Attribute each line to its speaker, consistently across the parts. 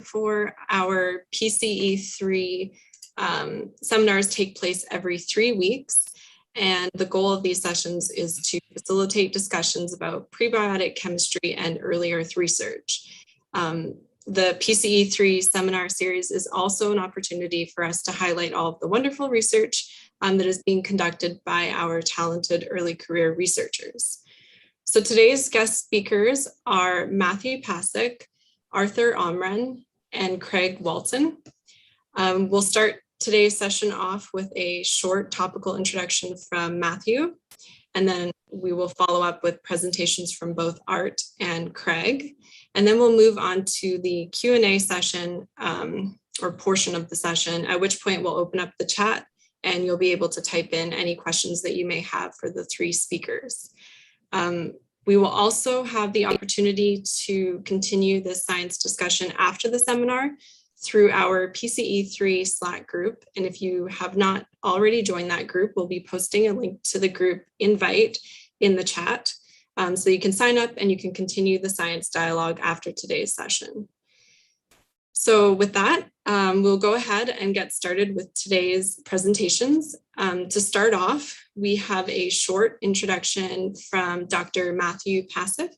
Speaker 1: before, our PCE3 seminars take place every 3 weeks. And the goal of these sessions is to facilitate discussions about prebiotic chemistry and early earth research. The PCE3 seminar series is also an opportunity for us to highlight all of the wonderful research that is being conducted by our talented early career researchers. So today's guest speakers are Matthew Pasek, Arthur Omran, and Craig Walton. We'll start today's session off with a short topical introduction from Matthew, and then we will follow up with presentations from both Art and Craig. And then we'll move on to the Q&A session or portion of the session, at which point we'll open up the chat and you'll be able to type in any questions that you may have for the 3 speakers. We will also have the opportunity to continue the science discussion after the seminar through our PCE3 Slack group. And if you have not already joined that group, we'll be posting a link to the group invite in the chat. So you can sign up and you can continue the science dialogue after today's session. So with that, we'll go ahead and get started with today's presentations. To start off, we have a short introduction from Dr. Matthew Pasek.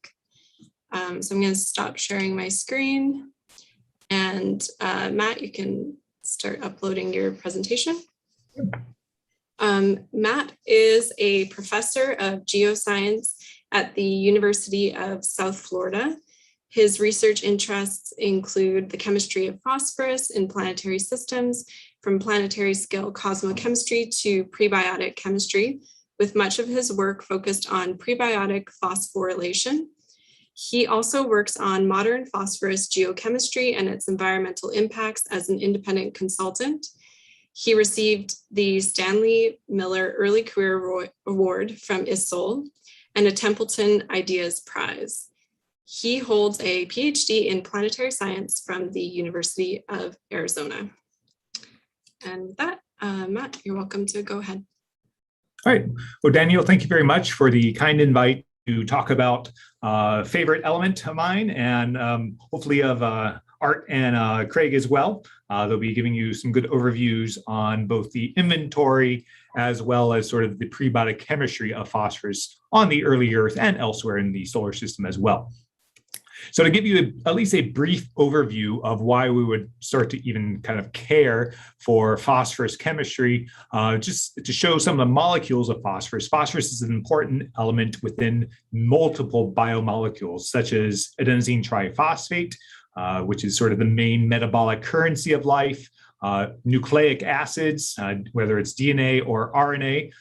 Speaker 1: So I'm going to stop sharing my screen. And Matt, you can start uploading your presentation. Matt is a professor of geoscience at the University of South Florida. His research interests include the chemistry of phosphorus in planetary systems, from planetary scale cosmochemistry to prebiotic chemistry, with much of his work focused on prebiotic phosphorylation. He also works on modern phosphorus geochemistry and its environmental impacts as an independent consultant. He received the Stanley Miller Early Career Award from ISOL and a Templeton Ideas Prize. He holds a PhD in planetary science from the University of Arizona. And with that, Matt, you're welcome to go ahead.
Speaker 2: All right. Well, Daniel, thank you very much for the kind invite to talk about a favorite element of mine and hopefully of Art and Craig as well. They'll be giving you some good overviews on both the inventory as well as sort of the prebiotic chemistry of phosphorus on the early Earth and elsewhere in the solar system as well. So to give you at least a brief overview of why we would start to even kind of care for phosphorus chemistry, just to show some of the molecules of phosphorus. Phosphorus is an important element within multiple biomolecules, such as adenosine triphosphate, which is sort of the main metabolic currency of life, nucleic acids, whether it's DNA or RNA.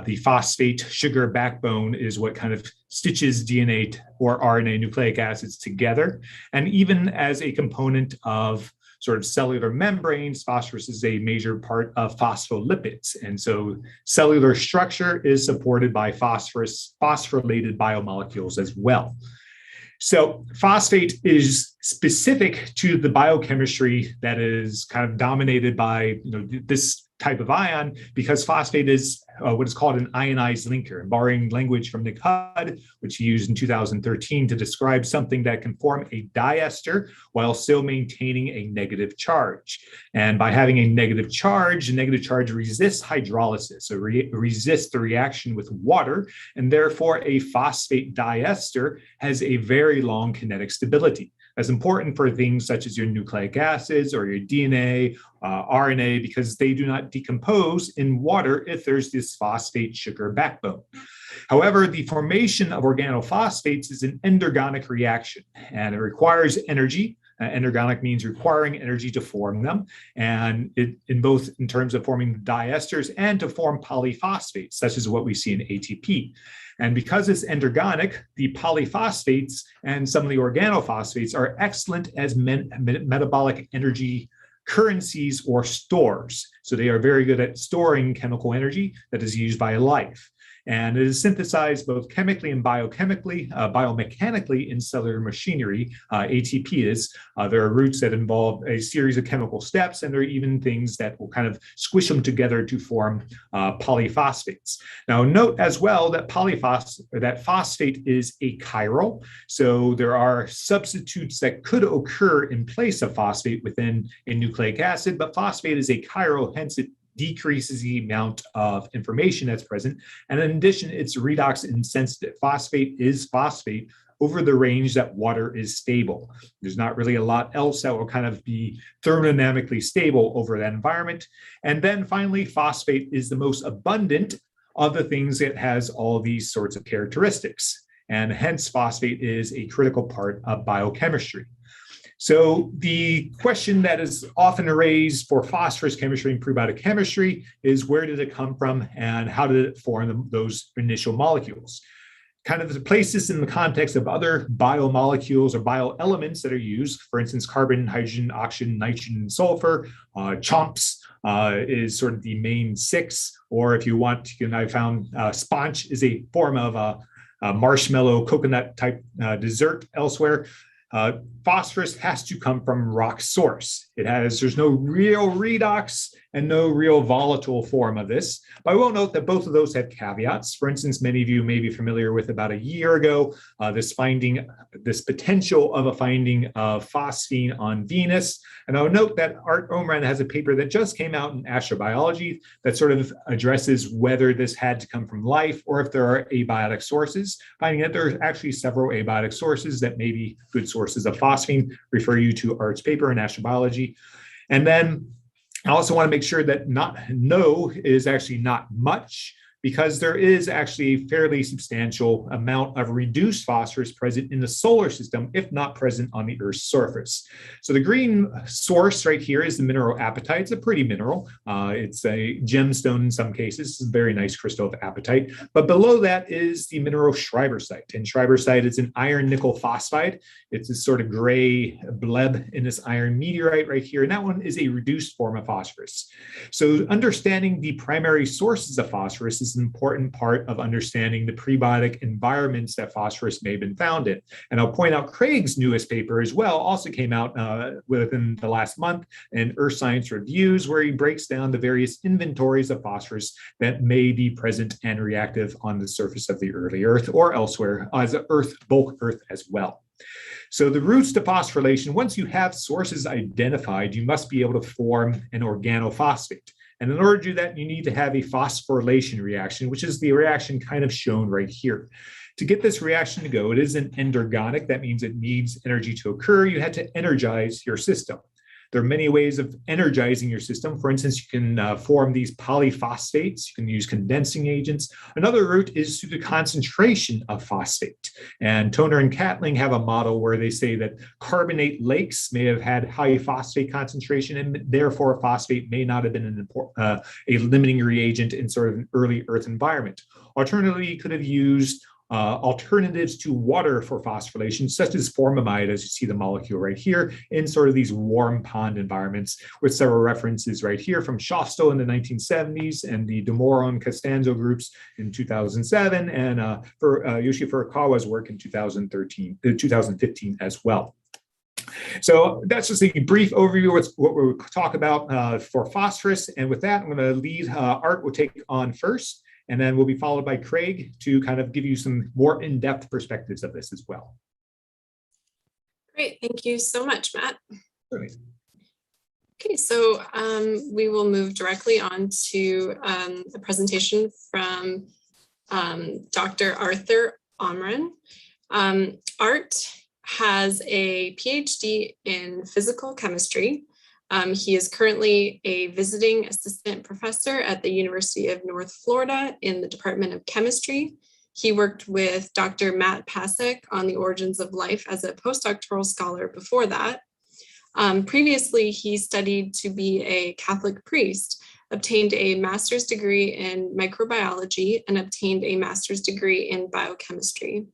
Speaker 2: The phosphate sugar backbone is what kind of stitches DNA or RNA nucleic acids together. And even as a component of sort of cellular membranes, phosphorus is a major part of phospholipids. And so cellular structure is supported by phosphorylated biomolecules as well. So phosphate is specific to the biochemistry that is kind of dominated by this type of ion, because phosphate is what is called an ionized linker. And borrowing language from Nick Hudd, which he used in 2013 to describe something that can form a diester while still maintaining a negative charge. And by having a negative charge resists hydrolysis, so resists the reaction with water, and therefore a phosphate diester has a very long kinetic stability. That's important for things such as your nucleic acids or your DNA, RNA, because they do not decompose in water if there's this phosphate sugar backbone. However, the formation of organophosphates is an endergonic reaction, and it requires energy. Endergonic means requiring energy to form them, and in terms of forming diesters and to form polyphosphates, such as what we see in ATP. And because it's endergonic, the polyphosphates and some of the organophosphates are excellent as metabolic energy currencies or stores. So they are very good at storing chemical energy that is used by life. And it is synthesized both chemically and biochemically, biomechanically in cellular machinery, ATP is. There are routes that involve a series of chemical steps, and there are even things that will kind of squish them together to form polyphosphates. Now, note as well that phosphate is a chiral, so there are substitutes that could occur in place of phosphate within a nucleic acid, but phosphate is a chiral, hence it decreases the amount of information that's present. And in addition, it's redox insensitive. Phosphate is phosphate over the range that water is stable. There's not really a lot else that will kind of be thermodynamically stable over that environment. And then finally, phosphate is the most abundant of the things that has all these sorts of characteristics. And hence, phosphate is a critical part of biochemistry. So the question that is often raised for phosphorus chemistry and prebiotic chemistry is, where did it come from and how did it form those initial molecules? Kind of place this in the context of other biomolecules or bioelements that are used. For instance, carbon, hydrogen, oxygen, nitrogen, and sulfur. CHOMPs is sort of the main six. Or if you want, I found sponge is a form of a marshmallow coconut type dessert elsewhere. Phosphorus has to come from rock source. There's no real redox and no real volatile form of this. But I will note that both of those have caveats. For instance, many of you may be familiar with about a year ago, this potential of a finding of phosphine on Venus. And I'll note that Art Omran has a paper that just came out in astrobiology that sort of addresses whether this had to come from life or if there are abiotic sources, finding that there are actually several abiotic sources that may be good sources of phosphine. Refer you to Art's paper in astrobiology. And then I also want to make sure that no is actually not much, because there is actually a fairly substantial amount of reduced phosphorus present in the solar system, if not present on the Earth's surface. So the green source right here is the mineral apatite. It's a pretty mineral. It's a gemstone in some cases. It's a very nice crystal of apatite. But below that is the mineral schreibersite. And schreibersite is an iron nickel phosphide. It's a sort of gray bleb in this iron meteorite right here. And that one is a reduced form of phosphorus. So understanding the primary sources of phosphorus is an important part of understanding the prebiotic environments that phosphorus may have been found in. And I'll point out Craig's newest paper as well, also came out within the last month in Earth Science Reviews, where he breaks down the various inventories of phosphorus that may be present and reactive on the surface of the early Earth or elsewhere as bulk Earth as well. So the routes to phosphorylation, once you have sources identified, you must be able to form an organophosphate. And in order to do that, you need to have a phosphorylation reaction, which is the reaction kind of shown right here. To get this reaction to go, it is an endergonic. That means it needs energy to occur. You had to energize your system. There are many ways of energizing your system. For instance, you can form these polyphosphates. You can use condensing agents. Another route is through the concentration of phosphate. And Toner and Catling have a model where they say that carbonate lakes may have had high phosphate concentration, and therefore phosphate may not have been a limiting reagent in sort of an early Earth environment. Alternatively, you could have used alternatives to water for phosphorylation, such as formamide, as you see the molecule right here, in sort of these warm pond environments, with several references right here from Schofstel in the 1970s and the Demoro Costanzo groups in 2007, and for Yoshi Furukawa's work in 2015 as well. So that's just a brief overview of what we'll talk about for phosphorus. And with that, I'm going to lead Art will take on first. And then we'll be followed by Craig to kind of give you some more in-depth perspectives of this as well.
Speaker 1: Great, thank you so much, Matt.
Speaker 2: Certainly.
Speaker 1: Okay, so we will move directly on to a presentation from Dr. Arthur Omran. Art has a PhD in physical chemistry. He is currently a visiting assistant professor at the University of North Florida in the Department of Chemistry. He worked with Dr. Matt Pasek on the origins of life as a postdoctoral scholar before that. Previously, he studied to be a Catholic priest, obtained a master's degree in microbiology, and obtained a master's degree in biochemistry.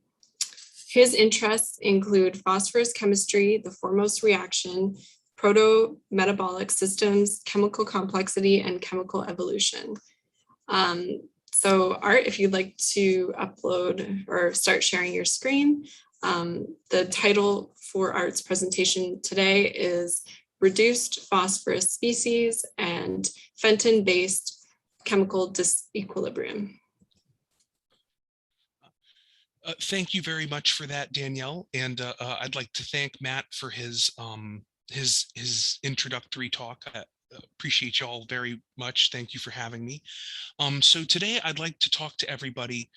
Speaker 1: His interests include phosphorus chemistry, the foremost reaction, proto-metabolic systems, chemical complexity, and chemical evolution. So Art, if you'd like to upload or start sharing your screen, the title for Art's presentation today is Reduced Phosphorus Species and Fenton-Based Chemical Disequilibrium.
Speaker 3: Thank you very much for that, Danielle. And I'd like to thank Matt for his introductory talk. I appreciate you all very much. Thank you for having me. So today I'd like to talk to everybody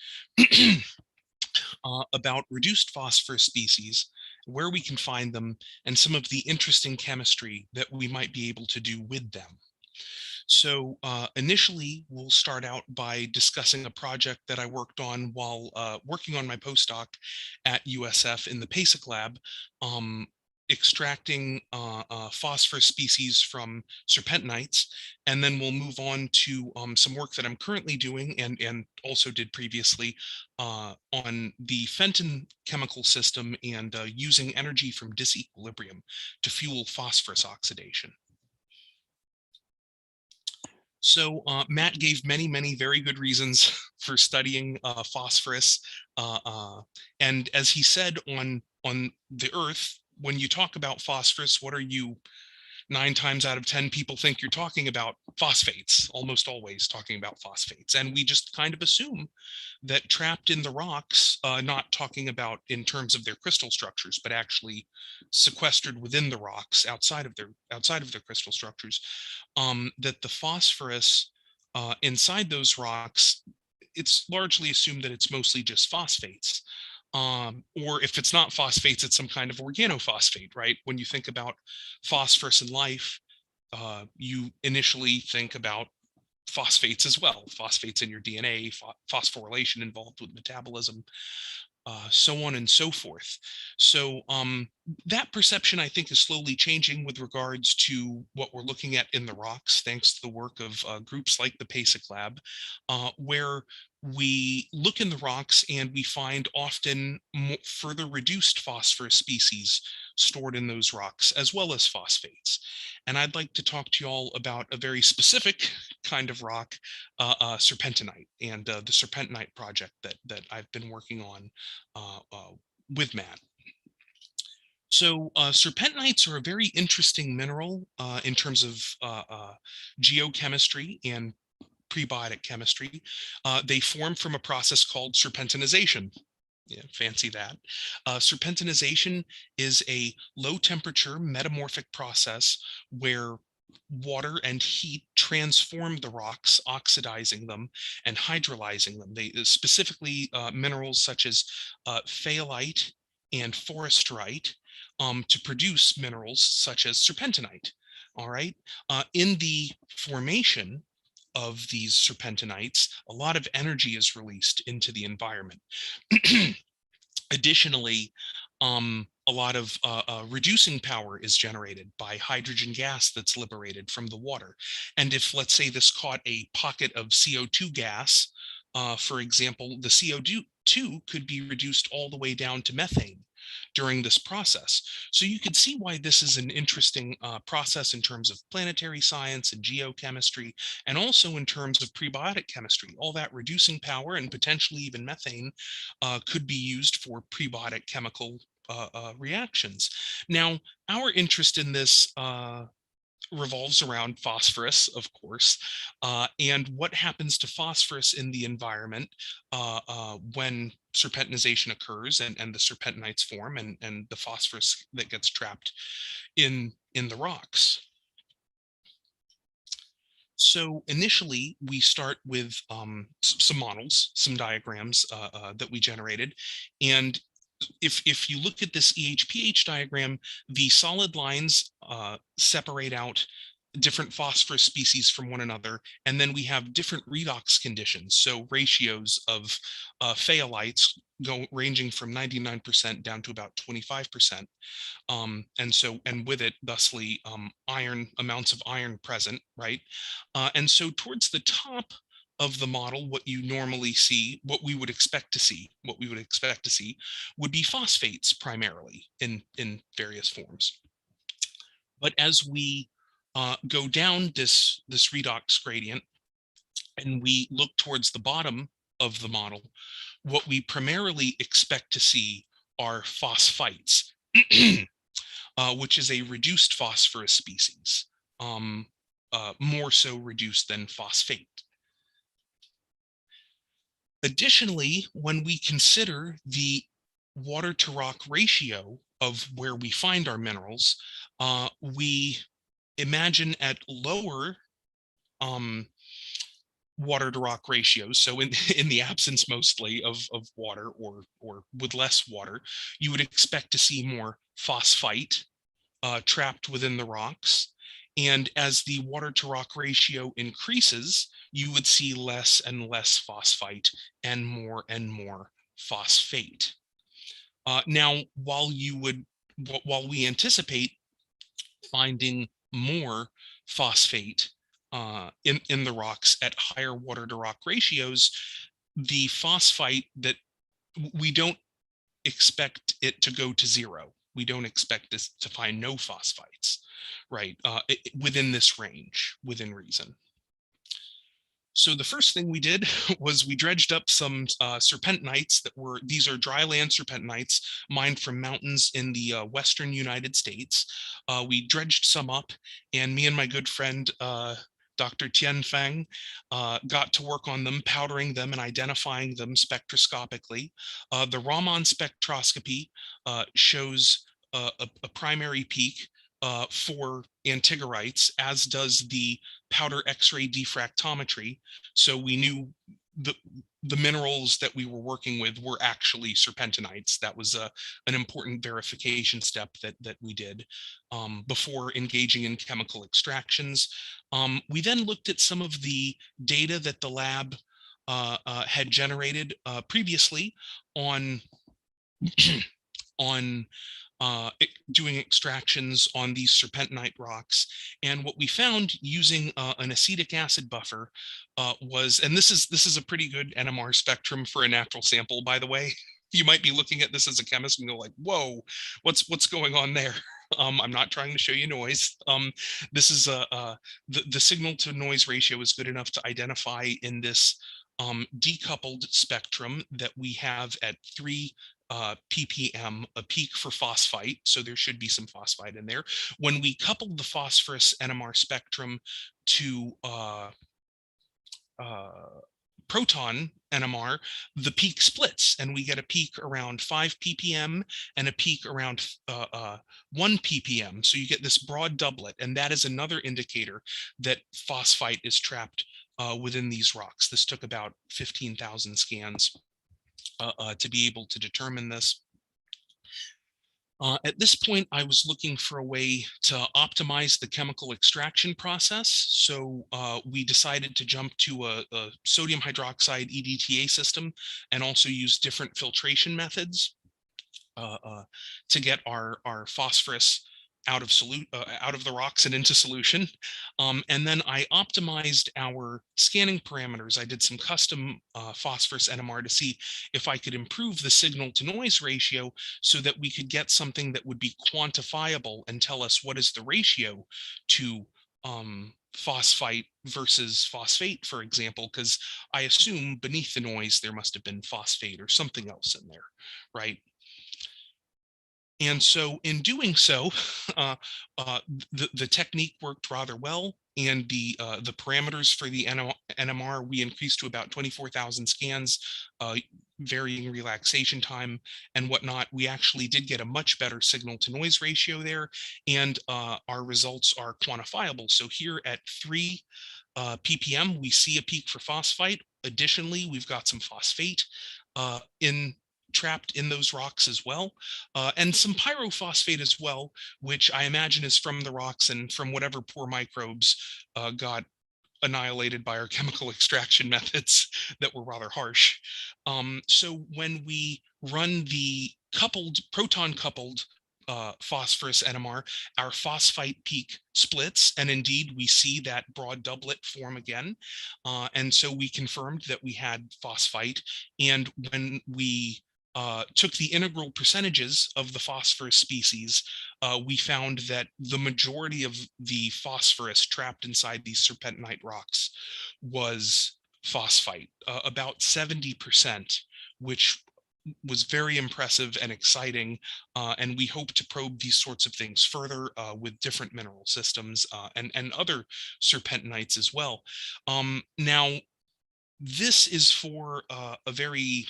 Speaker 3: about reduced phosphorus species, where we can find them, and some of the interesting chemistry that we might be able to do with them. So initially, we'll start out by discussing a project that I worked on while working on my postdoc at USF in the Pasek lab, extracting phosphorus species from serpentinites. And then we'll move on to some work that I'm currently doing and also did previously on the Fenton chemical system and using energy from disequilibrium to fuel phosphorus oxidation. So Matt gave many very good reasons for studying phosphorus. And as he said on the Earth, when you talk about phosphorus, what are you 9 times out of 10 people think you're talking about? Phosphates, almost always talking about phosphates. And we just kind of assume that trapped in the rocks, not talking about in terms of their crystal structures, but actually sequestered within the rocks outside of their crystal structures, that the phosphorus inside those rocks, it's largely assumed that it's mostly just phosphates. Or if it's not phosphates, it's some kind of organophosphate, right? When you think about phosphorus in life, you initially think about phosphates as well, phosphates in your DNA, phosphorylation involved with metabolism, so on and so forth. So that perception, I think, is slowly changing with regards to what we're looking at in the rocks, thanks to the work of groups like the Pasek lab, where we look in the rocks and we find often further reduced phosphorus species stored in those rocks, as well as phosphates. And I'd like to talk to you all about a very specific kind of rock, serpentinite, and the serpentinite project that I've been working on with Matt. So serpentinites are a very interesting mineral in terms of geochemistry and prebiotic chemistry. They form from a process called serpentinization. Yeah, fancy that. Serpentinization is a low temperature metamorphic process where water and heat transform the rocks, oxidizing them and hydrolyzing them. They specifically minerals such as phthalite and forsterite to produce minerals such as serpentinite. All right. In the formation of these serpentinites, a lot of energy is released into the environment. Additionally, a lot of reducing power is generated by hydrogen gas that's liberated from the water. And if, let's say, this caught a pocket of CO2 gas, for example, the CO2 could be reduced all the way down to methane during this process. So you can see why this is an interesting process in terms of planetary science and geochemistry, and also in terms of prebiotic chemistry. All that reducing power and potentially even methane could be used for prebiotic chemical reactions. Now, our interest in this revolves around phosphorus, of course, and what happens to phosphorus in the environment when serpentinization occurs and the serpentinites form and the phosphorus that gets trapped in the rocks. So initially, we start with some models, some diagrams that we generated. And if you look at this EHPH diagram, the solid lines separate out different phosphorus species from one another, and then we have different redox conditions, so ratios of phthalites ranging from 99% down to about 25%, and with it, thusly, amounts of iron present, right? And so towards the top of the model, what you normally see, what we would expect to see would be phosphates primarily in various forms. But as we go down this redox gradient, and we look towards the bottom of the model, what we primarily expect to see are phosphites, which is a reduced phosphorus species, more so reduced than phosphate. Additionally, when we consider the water to rock ratio of where we find our minerals, we imagine at lower water to rock ratios, so in the absence mostly of water or with less water, you would expect to see more phosphite trapped within the rocks. And as the water to rock ratio increases, you would see less and less phosphite and more phosphate. Now, while we anticipate finding more phosphate in the rocks at higher water to rock ratios, the phosphite that we don't expect it to go to zero. We don't expect this to find no phosphites, right? Within this range, within reason. So the first thing we did was we dredged up some serpentinites these are dry land serpentinites mined from mountains in the western United States. We dredged some up, and me and my good friend, Dr. Tian Feng, got to work on them, powdering them and identifying them spectroscopically. The Raman spectroscopy shows a primary peak for antigerites, as does the powder X-ray diffractometry. So we knew the minerals that we were working with were actually serpentinites. That was an important verification step that we did before engaging in chemical extractions. We then looked at some of the data that the lab had generated previously on doing extractions on these serpentinite rocks. And what we found using an acetic acid buffer was, and this is a pretty good NMR spectrum for a natural sample, by the way. You might be looking at this as a chemist and go like, whoa, what's going on there? I'm not trying to show you noise. This is the signal to noise ratio is good enough to identify in this decoupled spectrum that we have at 3 ppm, a peak for phosphite, so there should be some phosphite in there. When we coupled the phosphorus NMR spectrum to proton NMR, the peak splits, and we get a peak around 5 ppm and a peak around 1 ppm. So you get this broad doublet, and that is another indicator that phosphite is trapped within these rocks. This took about 15,000 scans to be able to determine this. At this point, I was looking for a way to optimize the chemical extraction process. So we decided to jump to a sodium hydroxide EDTA system and also use different filtration methods to get our phosphorus out of the rocks and into solution. And then I optimized our scanning parameters. I did some custom phosphorus NMR to see if I could improve the signal to noise ratio so that we could get something that would be quantifiable and tell us what is the ratio to phosphite versus phosphate, for example, because I assume beneath the noise there must have been phosphate or something else in there, right? And so in doing so, the technique worked rather well, and the parameters for the NMR we increased to about 24,000 scans, varying relaxation time and whatnot. We actually did get a much better signal to noise ratio there, and our results are quantifiable. So here at 3 ppm, we see a peak for phosphite. Additionally, we've got some phosphate trapped in those rocks as well, and some pyrophosphate as well, which I imagine is from the rocks and from whatever poor microbes got annihilated by our chemical extraction methods that were rather harsh. So when we run the proton coupled phosphorus NMR, our phosphite peak splits, and indeed we see that broad doublet form again. And so we confirmed that we had phosphite, and when we took the integral percentages of the phosphorus species, we found that the majority of the phosphorus trapped inside these serpentinite rocks was phosphite, about 70%, which was very impressive and exciting, and we hope to probe these sorts of things further with different mineral systems and other serpentinites as well. Now, this is for a very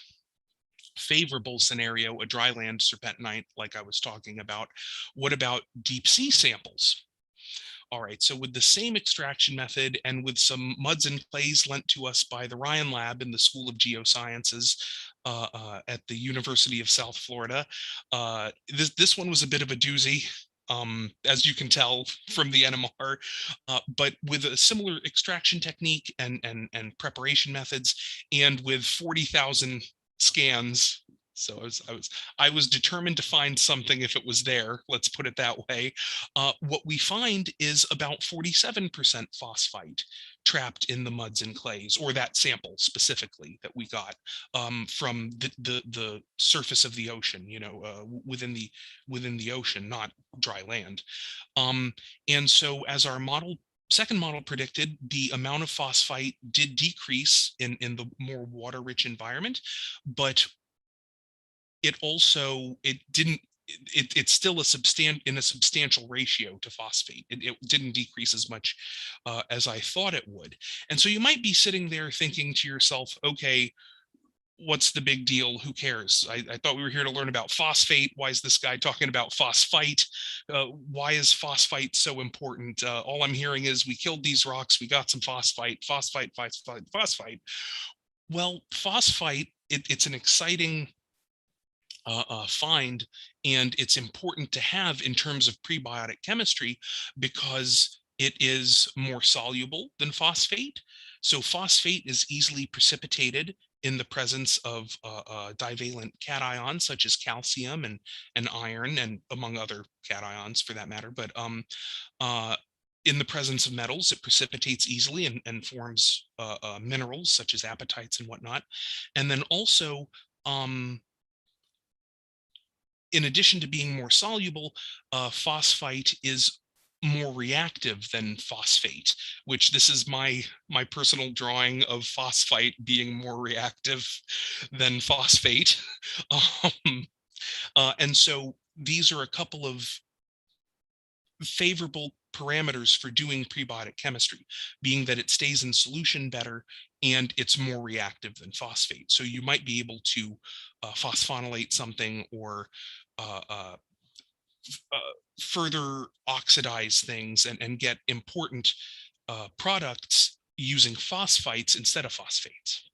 Speaker 3: favorable scenario, a dryland serpentinite like I was talking about. What about deep sea samples? All right, so with the same extraction method and with some muds and clays lent to us by the Ryan Lab in the School of Geosciences at the University of South Florida, this one was a bit of a doozy, as you can tell from the NMR, but with a similar extraction technique and preparation methods, and with 40,000 scans. So I was determined to find something if it was there. Let's put it that way. What we find is about 47% phosphite trapped in the muds and clays, or that sample specifically that we got from the surface of the ocean. Within the ocean, not dry land. And so, as our second model predicted, the amount of phosphite did decrease in the more water-rich environment, but it's still in a substantial ratio to phosphate. It didn't decrease as much as I thought it would. And so you might be sitting there thinking to yourself, okay, what's the big deal? Who cares? I thought we were here to learn about phosphate. Why is this guy talking about phosphite? Why is phosphite so important? All I'm hearing is we killed these rocks, we got some phosphite. Well, phosphite, it's an exciting find, and it's important to have in terms of prebiotic chemistry because it is more soluble than phosphate. So phosphate is easily precipitated in the presence of divalent cations such as calcium and iron, and among other cations for that matter. But in the presence of metals, it precipitates easily and forms minerals such as apatites and whatnot. And then also, in addition to being more soluble, phosphite is more reactive than phosphate, which this is my personal drawing of phosphite being more reactive than phosphate. And so these are a couple of favorable parameters for doing prebiotic chemistry, being that it stays in solution better and it's more reactive than phosphate. So you might be able to phosphonylate something or further oxidize things and get important products using phosphites instead of phosphates.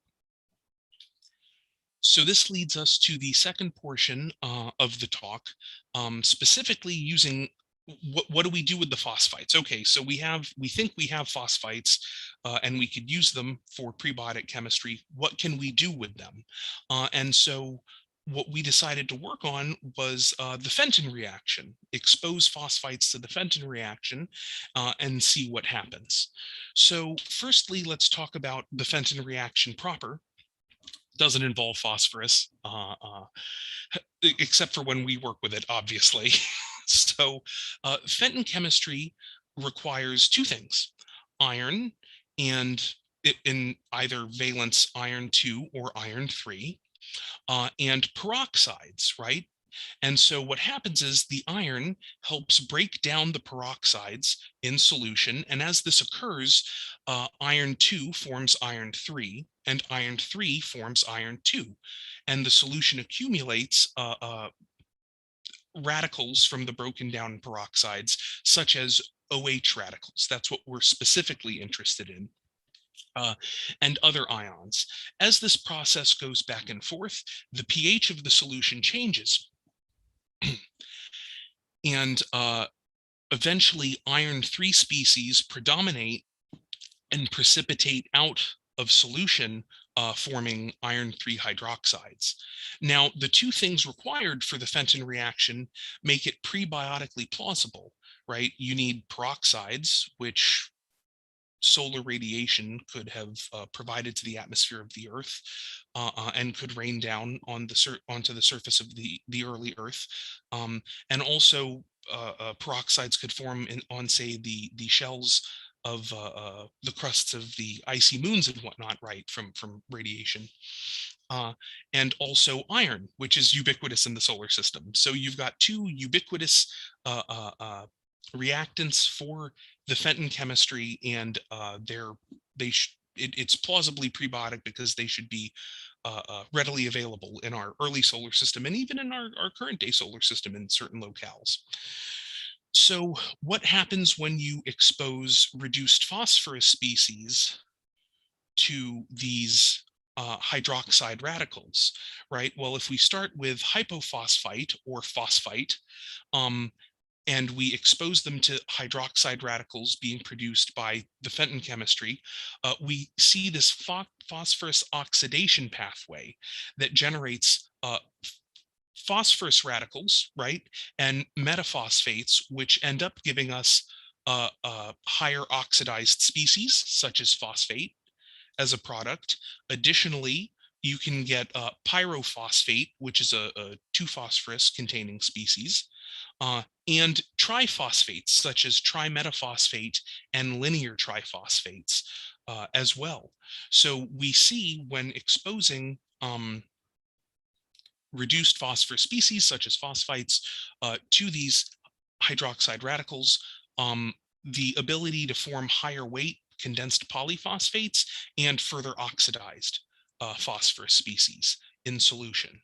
Speaker 3: So this leads us to the second portion of the talk, specifically using what do we do with the phosphites? Okay, so we think we have phosphites and we could use them for prebiotic chemistry. What can we do with them? And so what we decided to work on was the Fenton reaction, expose phosphites to the Fenton reaction and see what happens. So firstly, let's talk about the Fenton reaction proper. Doesn't involve phosphorus, except for when we work with it, obviously. So Fenton chemistry requires two things: iron, and in either valence iron 2 or iron 3, and peroxides, right? And so what happens is the iron helps break down the peroxides in solution. And as this occurs, iron 2 forms iron 3, and iron 3 forms iron 2. And the solution accumulates radicals from the broken down peroxides, such as OH radicals. That's what we're specifically interested in. And other ions. As this process goes back and forth, the pH of the solution changes. And eventually iron 3 species predominate and precipitate out of solution, forming iron 3 hydroxides. Now, the two things required for the Fenton reaction make it prebiotically plausible, right? You need peroxides, which solar radiation could have provided to the atmosphere of the Earth and could rain down on onto the surface of the early Earth, and also peroxides could form on, say, the shells the crusts of the icy moons and whatnot, right, from radiation. And also iron, which is ubiquitous in the solar system. So you've got two ubiquitous reactants for the Fenton chemistry, and it's plausibly prebiotic because they should be readily available in our early solar system and even in our current day solar system in certain locales. So what happens when you expose reduced phosphorus species to these hydroxide radicals, right? Well, if we start with hypophosphite or phosphite, and we expose them to hydroxide radicals being produced by the Fenton chemistry, we see this phosphorus oxidation pathway that generates phosphorus radicals, right, and metaphosphates, which end up giving us higher oxidized species, such as phosphate, as a product. Additionally, you can get pyrophosphate, which is a 2-phosphorus containing species, and triphosphates, such as trimetaphosphate and linear triphosphates as well. So we see when exposing reduced phosphorus species, such as phosphites, to these hydroxide radicals, the ability to form higher weight condensed polyphosphates and further oxidized phosphorus species in solution.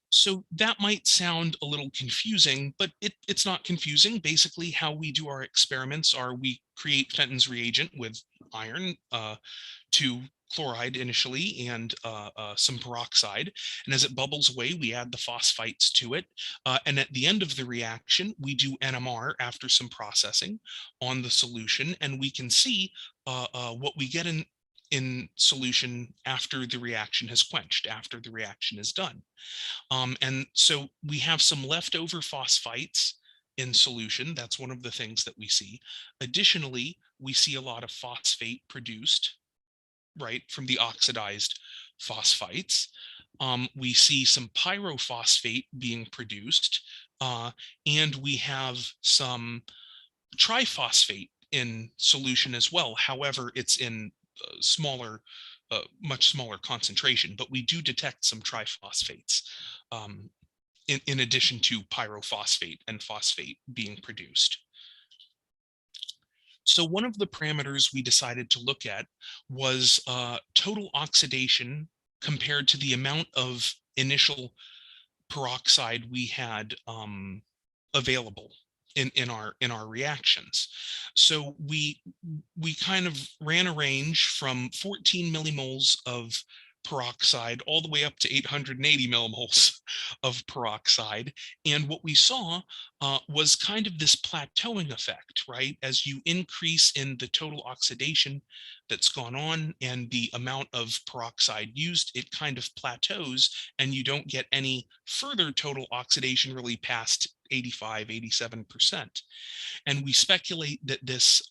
Speaker 3: So that might sound a little confusing, but it's not confusing. Basically, how we do our experiments are we create Fenton's reagent with iron, 2 chloride initially, and some peroxide. And as it bubbles away, we add the phosphites to it. And at the end of the reaction, we do NMR after some processing on the solution, and we can see what we get in solution after the reaction has quenched, after the reaction is done. And so we have some leftover phosphites in solution. That's one of the things that we see. Additionally, we see a lot of phosphate produced, right, from the oxidized phosphites. We see some pyrophosphate being produced, and we have some triphosphate in solution as well. However, it's in much smaller concentration, but we do detect some triphosphates in addition to pyrophosphate and phosphate being produced. So one of the parameters we decided to look at was total oxidation compared to the amount of initial peroxide we had available in our reactions. So we kind of ran a range from 14 millimoles of peroxide all the way up to 880 millimoles of peroxide. And what we saw was kind of this plateauing effect, right? As you increase in the total oxidation that's gone on and the amount of peroxide used, it kind of plateaus and you don't get any further total oxidation really past 85, 87%. And we speculate that this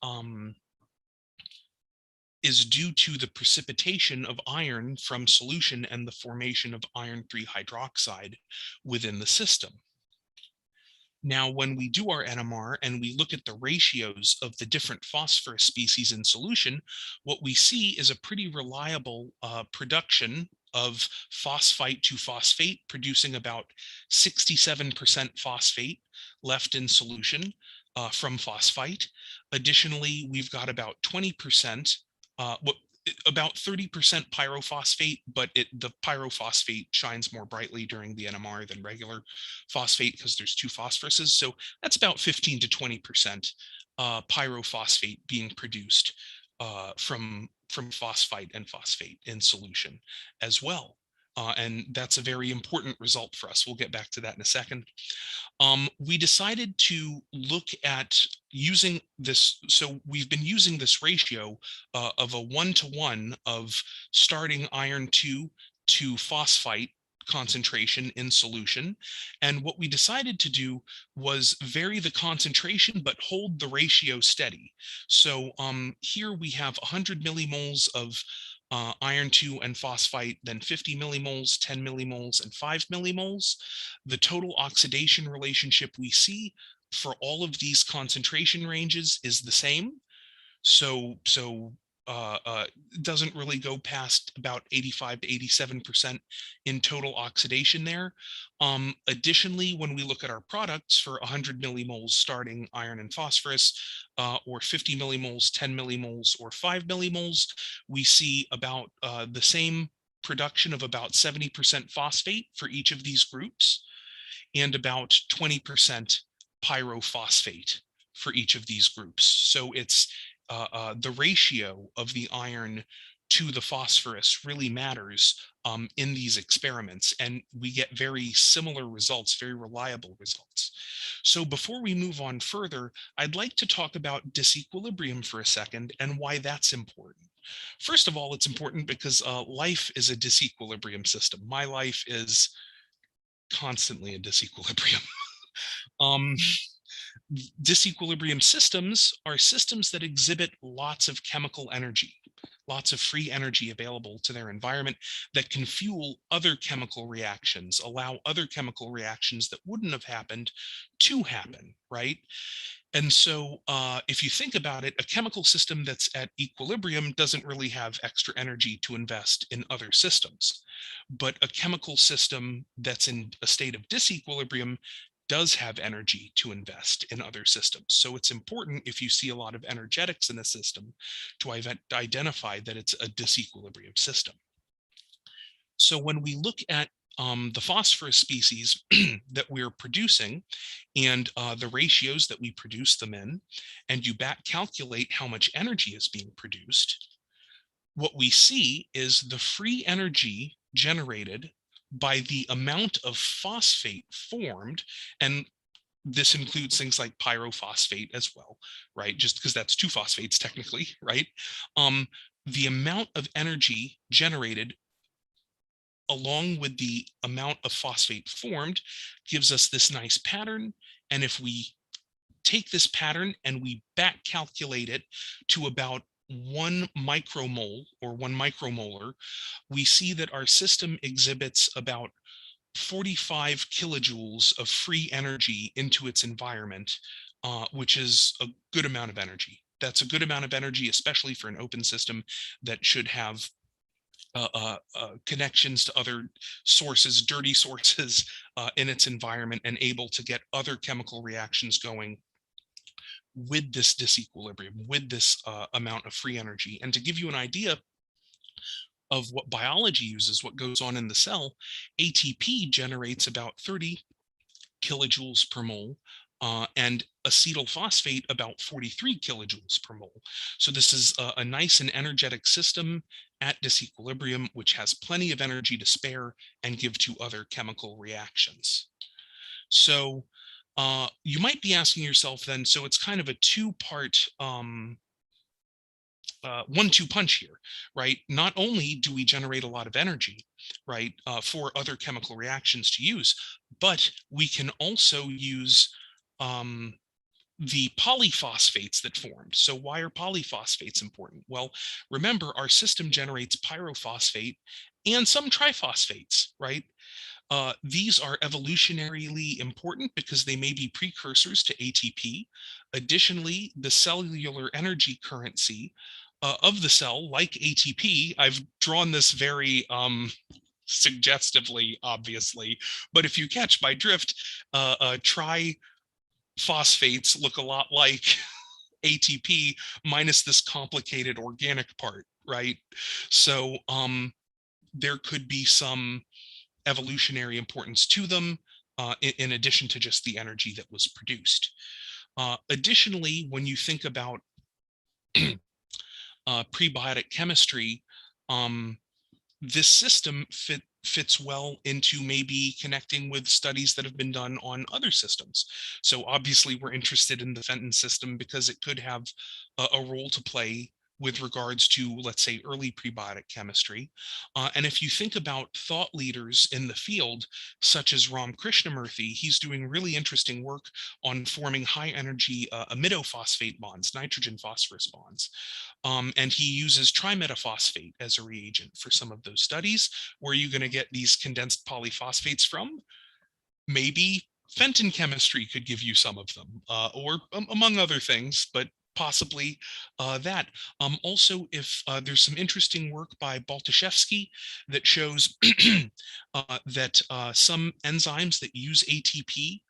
Speaker 3: is due to the precipitation of iron from solution and the formation of iron 3 hydroxide within the system. Now, when we do our NMR and we look at the ratios of the different phosphorus species in solution, what we see is a pretty reliable production of phosphite to phosphate, producing about 67% phosphate left in solution from phosphite. Additionally, we've got about 20%, about 30% pyrophosphate, but the pyrophosphate shines more brightly during the NMR than regular phosphate because there's 2 phosphoruses. So that's about 15 to 20% pyrophosphate being produced from phosphite and phosphate in solution as well. And that's a very important result for us. We'll get back to that in a second. We decided to look at using this. So we've been using this ratio of a 1-to-1 of starting iron 2 to phosphite concentration in solution. And what we decided to do was vary the concentration, but hold the ratio steady. So here we have 100 millimoles of iron 2 and phosphite, then 50 millimoles, 10 millimoles, and 5 millimoles. The total oxidation relationship we see for all of these concentration ranges is the same. So doesn't really go past about 85 to 87% in total oxidation there. Additionally, when we look at our products for 100 millimoles starting iron and phosphorus, or 50 millimoles, 10 millimoles, or 5 millimoles, we see about the same production of about 70% phosphate for each of these groups, and about 20% pyrophosphate for each of these groups. So it's the ratio of the iron to the phosphorus really matters in these experiments, and we get very similar results, very reliable results. So before we move on further, I'd like to talk about disequilibrium for a second and why that's important. First of all, it's important because life is a disequilibrium system. My life is constantly a disequilibrium. Disequilibrium systems are systems that exhibit lots of chemical energy, lots of free energy available to their environment that can fuel other chemical reactions, allow other chemical reactions that wouldn't have happened to happen, right? And so if you think about it, a chemical system that's at equilibrium doesn't really have extra energy to invest in other systems. But a chemical system that's in a state of disequilibrium does have energy to invest in other systems. So it's important, if you see a lot of energetics in a system, to identify that it's a disequilibrium system. So when we look at the phosphorus species that we're producing and the ratios that we produce them in, and you back calculate how much energy is being produced, what we see is the free energy generated by the amount of phosphate formed, and this includes things like pyrophosphate as well, right? Just because that's two phosphates technically, right? The amount of energy generated along with the amount of phosphate formed gives us this nice pattern. And if we take this pattern and we back calculate it to about 1 micromole or 1 micromolar, we see that our system exhibits about 45 kilojoules of free energy into its environment, which is a good amount of energy. That's a good amount of energy, especially for an open system that should have connections to other sources, dirty sources in its environment, and able to get other chemical reactions going with this disequilibrium, with this amount of free energy. And to give you an idea of what biology uses, what goes on in the cell, ATP generates about 30 kilojoules per mole, and acetyl phosphate about 43 kilojoules per mole. So this is a nice and energetic system at disequilibrium, which has plenty of energy to spare and give to other chemical reactions. So you might be asking yourself then, so it's kind of a two-part 1-2 punch here, right? Not only do we generate a lot of energy, right, for other chemical reactions to use, but we can also use the polyphosphates that formed. So why are polyphosphates important? Well, remember, our system generates pyrophosphate and some triphosphates, right? These are evolutionarily important because they may be precursors to ATP. Additionally, the cellular energy currency of the cell, like ATP, I've drawn this very suggestively, obviously, but if you catch my drift, triphosphates look a lot like ATP minus this complicated organic part, right? So there could be some evolutionary importance to them, in addition to just the energy that was produced. Additionally, when you think about prebiotic chemistry, this system fits well into maybe connecting with studies that have been done on other systems. So obviously we're interested in the Fenton system because it could have a role to play with regards to, let's say, early prebiotic chemistry. And if you think about thought leaders in the field, such as Ram Krishnamurthy, he's doing really interesting work on forming high energy amidophosphate bonds, nitrogen phosphorus bonds. And he uses trimetaphosphate as a reagent for some of those studies. Where are you going to get these condensed polyphosphates from? Maybe Fenton chemistry could give you some of them, or among other things, but possibly that. Also, if there's some interesting work by Baltashevsky that shows that some enzymes that use ATP,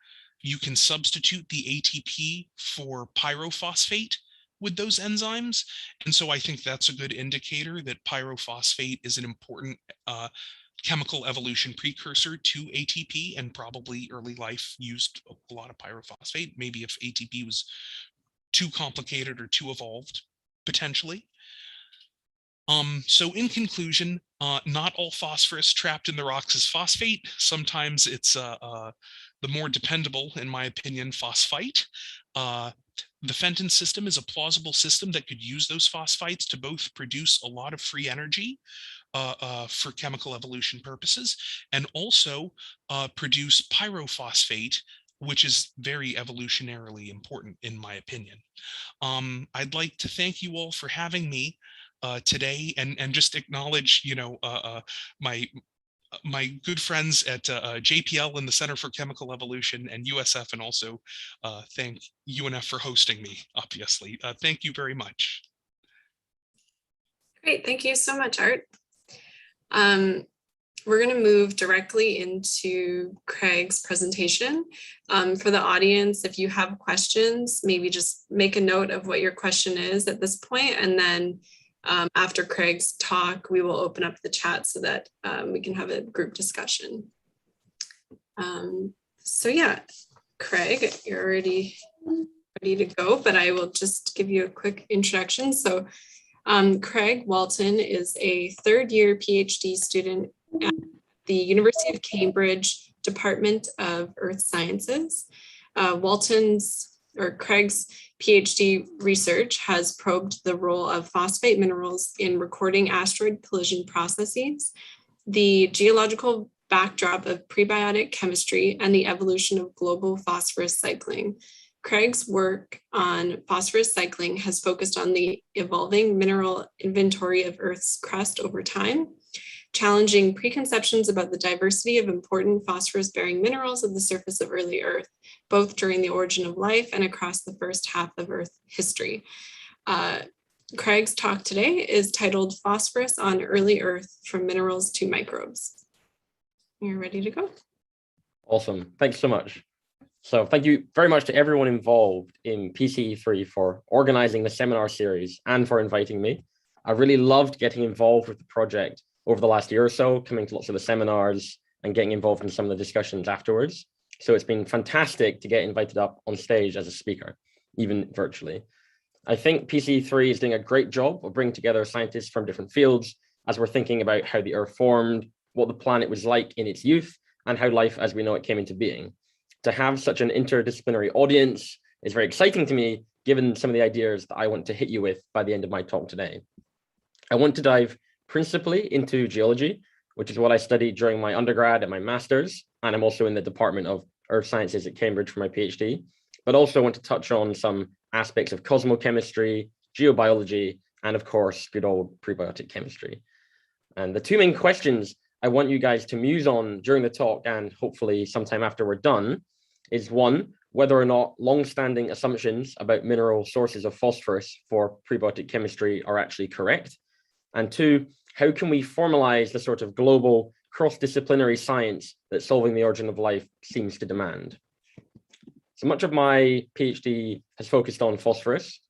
Speaker 3: you can substitute the ATP for pyrophosphate with those enzymes. And so I think that's a good indicator that pyrophosphate is an important chemical evolution precursor to ATP, and probably early life used a lot of pyrophosphate. Maybe if ATP was too complicated or too evolved, potentially. So in conclusion, not all phosphorus trapped in the rocks is phosphate. Sometimes it's the more dependable, in my opinion, phosphite. The Fenton system is a plausible system that could use those phosphites to both produce a lot of free energy for chemical evolution purposes, and also produce pyrophosphate, which is very evolutionarily important, in my opinion. I'd like to thank you all for having me today, and just acknowledge, my good friends at JPL and the Center for Chemical Evolution and USF, and also thank UNF for hosting me, obviously. Thank you very much.
Speaker 1: Great, thank you so much, Art. We're going to move directly into Craig's presentation. For the audience, if you have questions, maybe just make a note of what your question is at this point, and then after Craig's talk, we will open up the chat so that we can have a group discussion. So yeah, Craig, you're already ready to go, but I will just give you a quick introduction. So Craig Walton is a third-year PhD student at the University of Cambridge Department of Earth Sciences. Craig's PhD research has probed the role of phosphate minerals in recording asteroid collision processes, the geological backdrop of prebiotic chemistry, and the evolution of global phosphorus cycling. Craig's work on phosphorus cycling has focused on the evolving mineral inventory of Earth's crust over time, challenging preconceptions about the diversity of important phosphorus-bearing minerals of the surface of early Earth, both during the origin of life and across the first half of Earth history. Craig's talk today is titled Phosphorus on Early Earth, From Minerals to Microbes. You're ready to go.
Speaker 4: Awesome, thanks so much. So thank you very much to everyone involved in PCE3 for organizing the seminar series and for inviting me. I really loved getting involved with the project over the last year or so, coming to lots of the seminars and getting involved in some of the discussions afterwards. So it's been fantastic to get invited up on stage as a speaker, even virtually. I think PCE3 is doing a great job of bringing together scientists from different fields as we're thinking about how the Earth formed, what the planet was like in its youth, and how life as we know it came into being. To have such an interdisciplinary audience is very exciting to me, given some of the ideas that I want to hit you with by the end of my talk today. I want to dive principally into geology, which is what I studied during my undergrad and my master's, and I'm also in the Department of Earth Sciences at Cambridge for my PhD, but also want to touch on some aspects of cosmochemistry, geobiology, and of course, good old prebiotic chemistry. And the two main questions I want you guys to muse on during the talk, and hopefully sometime after we're done, is one, whether or not long-standing assumptions about mineral sources of phosphorus for prebiotic chemistry are actually correct. And two, how can we formalize the sort of global cross-disciplinary science that solving the origin of life seems to demand? So much of my PhD has focused on phosphorus.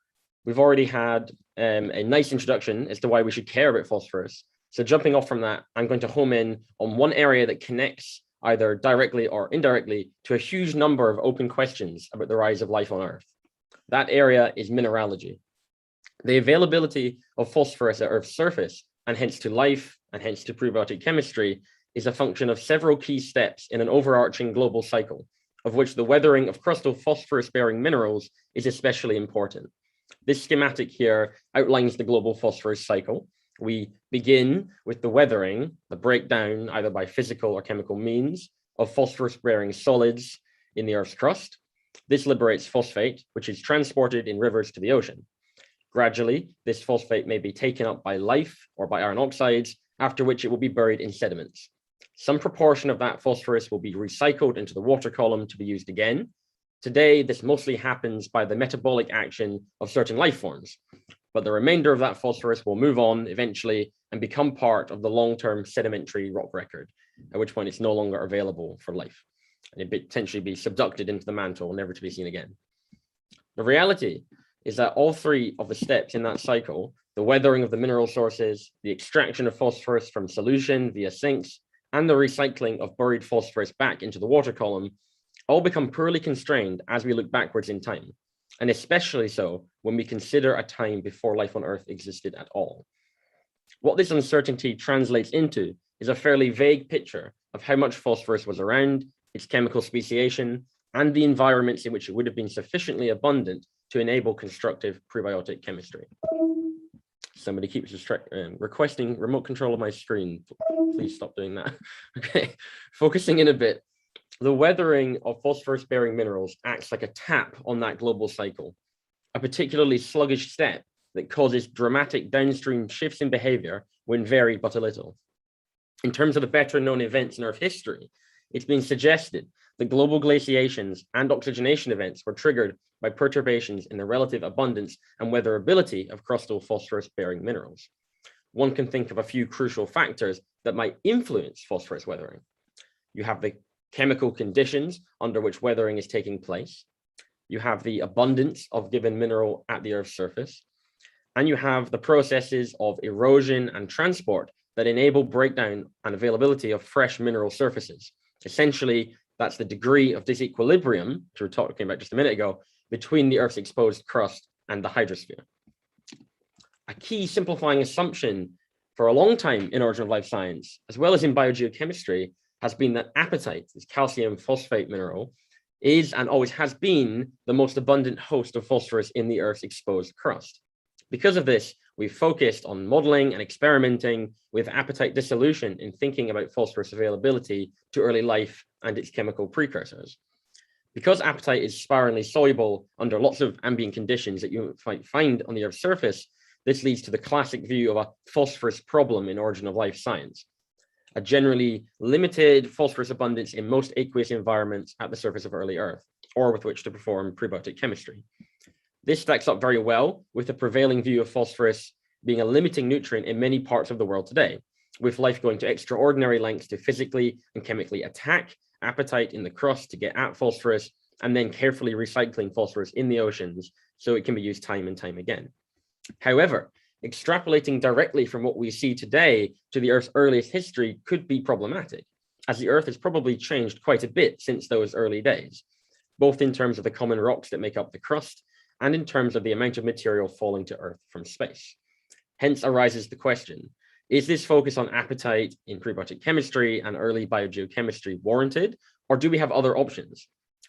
Speaker 4: We've already had a nice introduction as to why we should care about phosphorus. So jumping off from that, I'm going to home in on one area that connects either directly or indirectly to a huge number of open questions about the rise of life on Earth. That area is mineralogy. The availability of phosphorus at Earth's surface, and hence to life, and hence to prebiotic chemistry, is a function of several key steps in an overarching global cycle, of which the weathering of crustal phosphorus-bearing minerals is especially important. This schematic here outlines the global phosphorus cycle. We begin with the weathering, the breakdown, either by physical or chemical means, of phosphorus-bearing solids in the Earth's crust. This liberates phosphate, which is transported in rivers to the ocean. Gradually, this phosphate may be taken up by life or by iron oxides, after which it will be buried in sediments. Some proportion of that phosphorus will be recycled into the water column to be used again. Today, this mostly happens by the metabolic action of certain life forms, but the remainder of that phosphorus will move on eventually and become part of the long-term sedimentary rock record, at which point it's no longer available for life, and it potentially be subducted into the mantle, never to be seen again. The reality is that all three of the steps in that cycle, the weathering of the mineral sources, the extraction of phosphorus from solution via sinks, and the recycling of buried phosphorus back into the water column, all become poorly constrained as we look backwards in time, and especially so when we consider a time before life on Earth existed at all. What this uncertainty translates into is a fairly vague picture of how much phosphorus was around, its chemical speciation, and the environments in which it would have been sufficiently abundant to enable constructive prebiotic chemistry. Somebody keeps requesting remote control of my screen. Please stop doing that. Okay, focusing in a bit. The weathering of phosphorus-bearing minerals acts like a tap on that global cycle, a particularly sluggish step that causes dramatic downstream shifts in behavior when varied but a little. In terms of the better known events in Earth history, it's been suggested that global glaciations and oxygenation events were triggered by perturbations in the relative abundance and weatherability of crustal phosphorus-bearing minerals. One can think of a few crucial factors that might influence phosphorus weathering. You have the chemical conditions under which weathering is taking place. You have the abundance of given mineral at the Earth's surface. And you have the processes of erosion and transport that enable breakdown and availability of fresh mineral surfaces. Essentially, that's the degree of disequilibrium, which we were talking about just a minute ago, between the Earth's exposed crust and the hydrosphere. A key simplifying assumption for a long time in origin of life science, as well as in biogeochemistry, has been that apatite, this calcium phosphate mineral, is and always has been the most abundant host of phosphorus in the Earth's exposed crust. Because of this, we've focused on modeling and experimenting with apatite dissolution in thinking about phosphorus availability to early life and its chemical precursors. Because apatite is sparingly soluble under lots of ambient conditions that you might find on the Earth's surface, this leads to the classic view of a phosphorus problem in origin of life science, a generally limited phosphorus abundance in most aqueous environments at the surface of early Earth, or with which to perform prebiotic chemistry. This stacks up very well with the prevailing view of phosphorus being a limiting nutrient in many parts of the world today, with life going to extraordinary lengths to physically and chemically attack apatite in the crust to get at phosphorus, and then carefully recycling phosphorus in the oceans so it can be used time and time again. However, extrapolating directly from what we see today to the Earth's earliest history could be problematic, as the Earth has probably changed quite a bit since those early days, both in terms of the common rocks that make up the crust and in terms of the amount of material falling to Earth from space. Hence arises the question, is this focus on apatite in prebiotic chemistry and early biogeochemistry warranted, or do we have other options?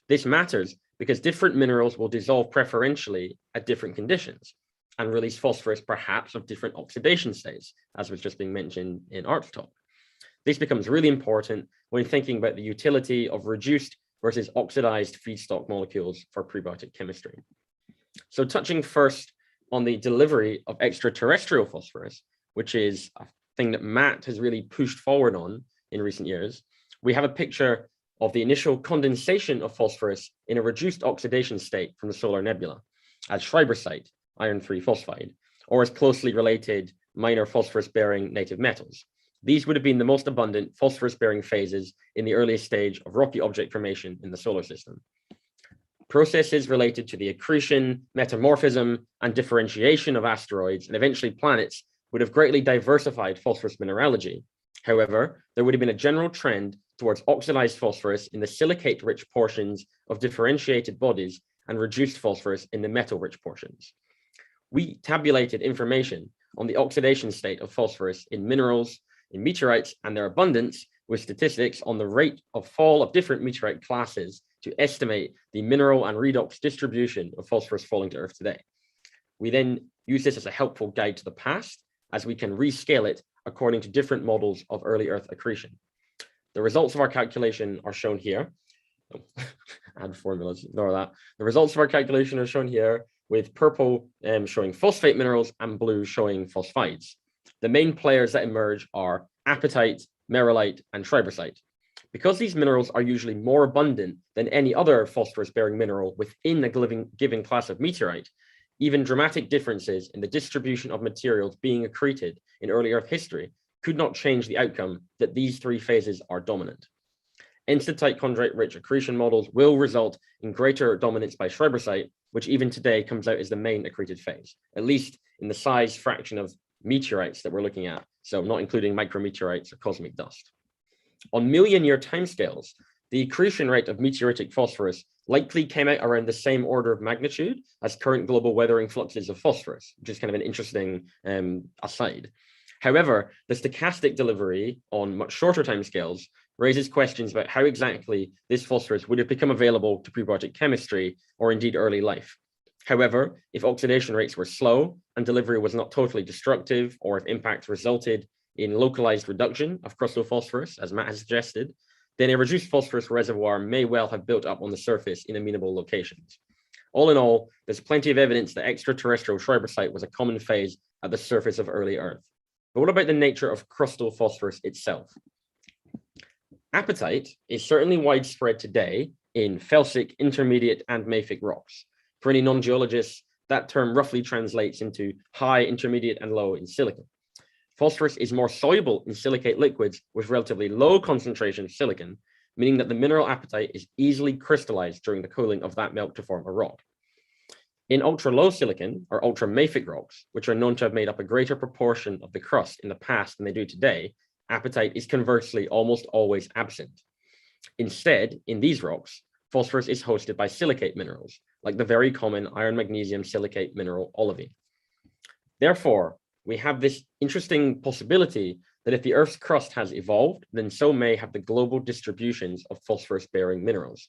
Speaker 4: This matters because different minerals will dissolve preferentially at different conditions and release phosphorus perhaps of different oxidation states, as was just being mentioned in Art's talk. This becomes really important when thinking about the utility of reduced versus oxidized feedstock molecules for prebiotic chemistry. So touching first on the delivery of extraterrestrial phosphorus, which is a thing that Matt has really pushed forward on in recent years, we have a picture of the initial condensation of phosphorus in a reduced oxidation state from the solar nebula as schreibersite, iron 3 phosphide, or as closely related minor phosphorus-bearing native metals. These would have been the most abundant phosphorus-bearing phases in the earliest stage of rocky object formation in the solar system. Processes related to the accretion, metamorphism, and differentiation of asteroids and eventually planets would have greatly diversified phosphorus mineralogy. However, there would have been a general trend towards oxidized phosphorus in the silicate-rich portions of differentiated bodies and reduced phosphorus in the metal-rich portions. We tabulated information on the oxidation state of phosphorus in minerals, in meteorites, and their abundance with statistics on the rate of fall of different meteorite classes to estimate the mineral and redox distribution of phosphorus falling to Earth today. We then use this as a helpful guide to the past, as we can rescale it according to different models of early Earth accretion. The results of our calculation are shown here. Add formulas, ignore that. The results of our calculation are shown here, with purple showing phosphate minerals and blue showing phosphides. The main players that emerge are apatite merillite, and schreibersite. Because these minerals are usually more abundant than any other phosphorus-bearing mineral within a given class of meteorite, even dramatic differences in the distribution of materials being accreted in early Earth history could not change the outcome that these three phases are dominant. Enstatite chondrite-rich accretion models will result in greater dominance by schreibersite, which even today comes out as the main accreted phase, at least in the size fraction of meteorites that we're looking at, so not including micrometeorites or cosmic dust. On million-year timescales, the accretion rate of meteoritic phosphorus likely came out around the same order of magnitude as current global weathering fluxes of phosphorus, which is kind of an interesting aside. However, the stochastic delivery on much shorter timescales raises questions about how exactly this phosphorus would have become available to prebiotic chemistry or indeed early life. However, if oxidation rates were slow and delivery was not totally destructive, or if impacts resulted in localized reduction of crustal phosphorus, as Matt has suggested, then a reduced phosphorus reservoir may well have built up on the surface in amenable locations. All in all, there's plenty of evidence that extraterrestrial schreibersite was a common phase at the surface of early Earth. But what about the nature of crustal phosphorus itself? Apatite is certainly widespread today in felsic, intermediate, and mafic rocks. For any non-geologists, that term roughly translates into high, intermediate, and low in silicon. Phosphorus is more soluble in silicate liquids with relatively low concentration of silicon, meaning that the mineral apatite is easily crystallized during the cooling of that melt to form a rock. In ultra-low silicon or ultra-mafic rocks, which are known to have made up a greater proportion of the crust in the past than they do today, apatite is conversely almost always absent. Instead, in these rocks, phosphorus is hosted by silicate minerals, like the very common iron-magnesium silicate mineral olivine. Therefore, we have this interesting possibility that if the Earth's crust has evolved, then so may have the global distributions of phosphorus-bearing minerals.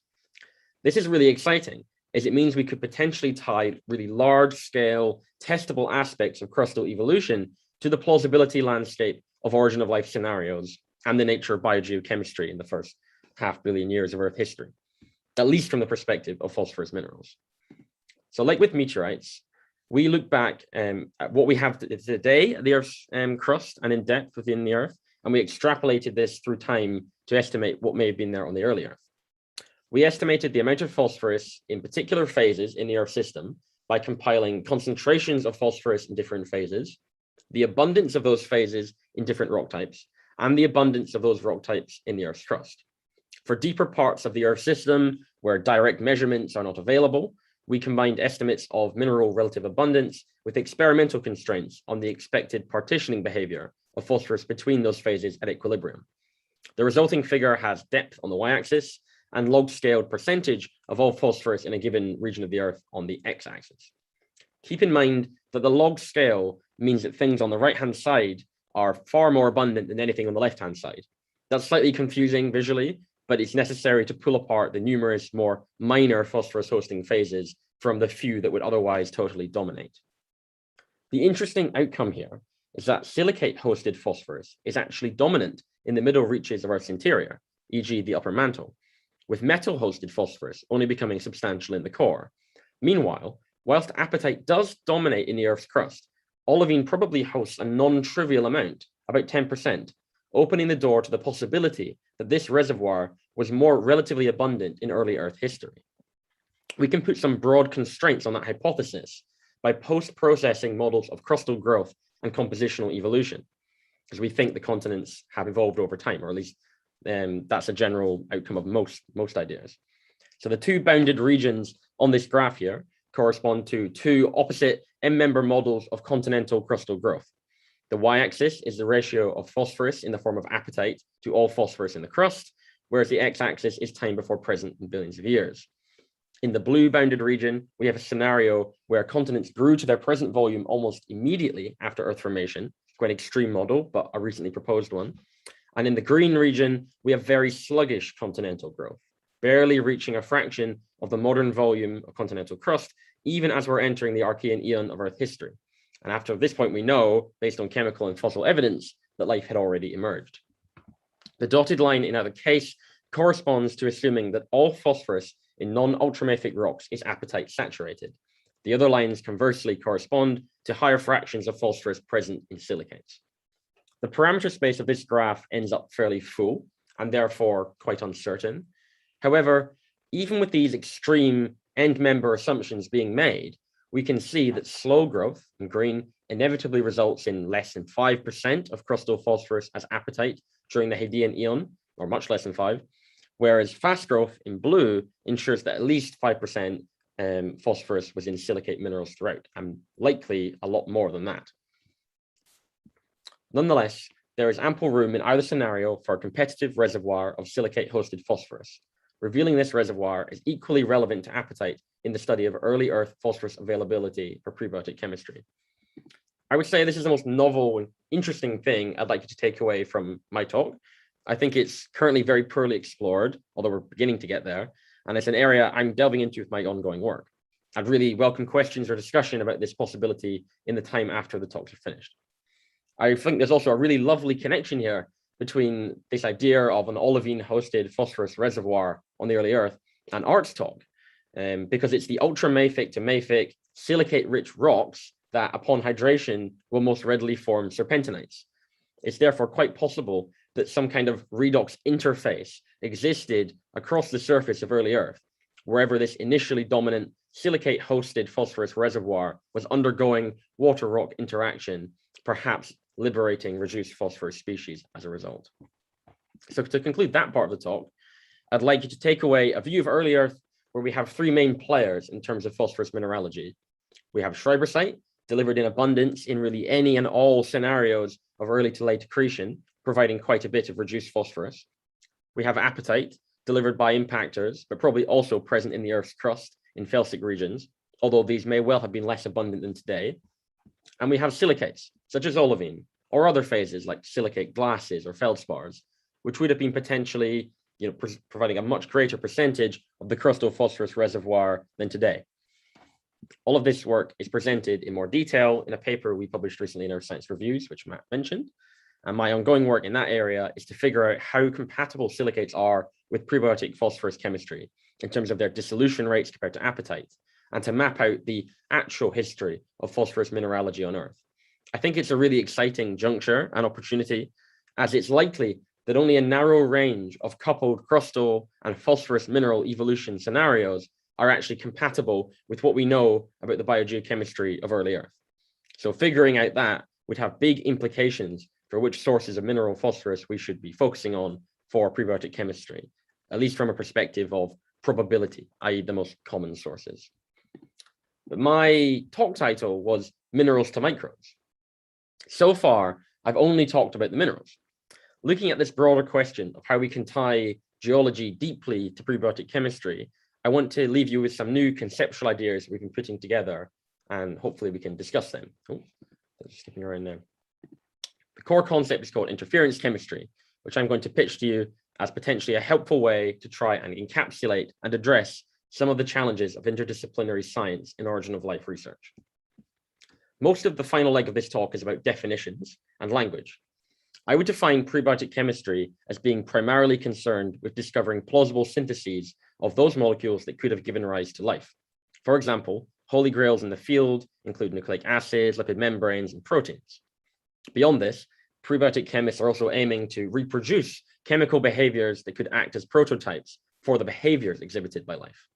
Speaker 4: This is really exciting, as it means we could potentially tie really large-scale, testable aspects of crustal evolution to the plausibility landscape of origin of life scenarios and the nature of biogeochemistry in the first 500 million years of Earth history, at least from the perspective of phosphorus minerals. So like with meteorites, we look back at what we have today at the Earth's crust and in depth within the Earth, and we extrapolated this through time to estimate what may have been there on the early Earth. We estimated the amount of phosphorus in particular phases in the Earth system by compiling concentrations of phosphorus in different phases, the abundance of those phases in different rock types, and the abundance of those rock types in the Earth's crust. For deeper parts of the Earth system, where direct measurements are not available, we combined estimates of mineral relative abundance with experimental constraints on the expected partitioning behavior of phosphorus between those phases at equilibrium. The resulting figure has depth on the y-axis and log-scaled percentage of all phosphorus in a given region of the Earth on the x-axis. Keep in mind that the log scale means that things on the right-hand side are far more abundant than anything on the left-hand side. That's slightly confusing visually, but it's necessary to pull apart the numerous more minor phosphorus hosting phases from the few that would otherwise totally dominate. The interesting outcome here is that silicate hosted phosphorus is actually dominant in the middle reaches of Earth's interior, e.g. the upper mantle, with metal hosted phosphorus only becoming substantial in the core. Meanwhile, whilst apatite does dominate in the Earth's crust, olivine probably hosts a non-trivial amount, about 10%, opening the door to the possibility that this reservoir was more relatively abundant in early Earth history. We can put some broad constraints on that hypothesis by post-processing models of crustal growth and compositional evolution, because we think the continents have evolved over time, or at least that's a general outcome of most ideas. So the two bounded regions on this graph here correspond to two opposite M-member models of continental crustal growth. The y-axis is the ratio of phosphorus in the form of apatite to all phosphorus in the crust, whereas the x-axis is time before present in billions of years. In the blue bounded region, we have a scenario where continents grew to their present volume almost immediately after Earth formation. It's quite an extreme model, but a recently proposed one. And in the green region, we have very sluggish continental growth, barely reaching a fraction of the modern volume of continental crust, even as we're entering the Archean eon of Earth history. And after this point, we know, based on chemical and fossil evidence, that life had already emerged. The dotted line in either case corresponds to assuming that all phosphorus in non-ultramafic rocks is apatite saturated. The other lines conversely correspond to higher fractions of phosphorus present in silicates. The parameter space of this graph ends up fairly full and therefore quite uncertain. However, even with these extreme end member assumptions being made, we can see that slow growth in green inevitably results in less than 5% of crustal phosphorus as apatite during the Hadean eon, or much less than 5, whereas fast growth in blue ensures that at least 5% phosphorus was in silicate minerals throughout, and likely a lot more than that. Nonetheless, there is ample room in either scenario for a competitive reservoir of silicate-hosted phosphorus. Revealing this reservoir is equally relevant to apatite in the study of early Earth phosphorus availability for prebiotic chemistry. I would say this is the most novel and interesting thing I'd like you to take away from my talk. I think it's currently very poorly explored, although we're beginning to get there, and it's an area I'm delving into with my ongoing work. I'd really welcome questions or discussion about this possibility in the time after the talks are finished. I think there's also a really lovely connection here between this idea of an olivine-hosted phosphorus reservoir on the early Earth and Art's talk, because it's the ultramafic to mafic silicate-rich rocks that, upon hydration, will most readily form serpentinites. It's therefore quite possible that some kind of redox interface existed across the surface of early Earth, wherever this initially dominant silicate-hosted phosphorus reservoir was undergoing water-rock interaction, perhaps liberating reduced phosphorus species as a result. So to conclude that part of the talk, I'd like you to take away a view of early Earth where we have three main players in terms of phosphorus mineralogy. We have schreibersite, delivered in abundance in really any and all scenarios of early to late accretion, providing quite a bit of reduced phosphorus. We have apatite, delivered by impactors, but probably also present in the Earth's crust in felsic regions, although these may well have been less abundant than today. And we have silicates, such as olivine, or other phases like silicate glasses or feldspars, which would have been potentially providing a much greater percentage of the crustal phosphorus reservoir than today. All of this work is presented in more detail in a paper we published recently in our Science Reviews, which Matt mentioned. And my ongoing work in that area is to figure out how compatible silicates are with prebiotic phosphorus chemistry in terms of their dissolution rates compared to apatite, and to map out the actual history of phosphorus mineralogy on Earth. I think it's a really exciting juncture and opportunity, as it's likely that only a narrow range of coupled crustal and phosphorus mineral evolution scenarios are actually compatible with what we know about the biogeochemistry of early Earth. So figuring out that would have big implications for which sources of mineral phosphorus we should be focusing on for prebiotic chemistry, at least from a perspective of probability, i.e. the most common sources. But my talk title was Minerals to Microbes. So far, I've only talked about the minerals. Looking at this broader question of how we can tie geology deeply to prebiotic chemistry, I want to leave you with some new conceptual ideas we've been putting together, and hopefully we can discuss them. Oh, skipping around now. The core concept is called interference chemistry, which I'm going to pitch to you as potentially a helpful way to try and encapsulate and address some of the challenges of interdisciplinary science in origin of life research. Most of the final leg of this talk is about definitions and language. I would define prebiotic chemistry as being primarily concerned with discovering plausible syntheses of those molecules that could have given rise to life. For example, holy grails in the field include nucleic acids, lipid membranes, and proteins. Beyond this, prebiotic chemists are also aiming to reproduce chemical behaviors that could act as prototypes for the behaviors exhibited by life.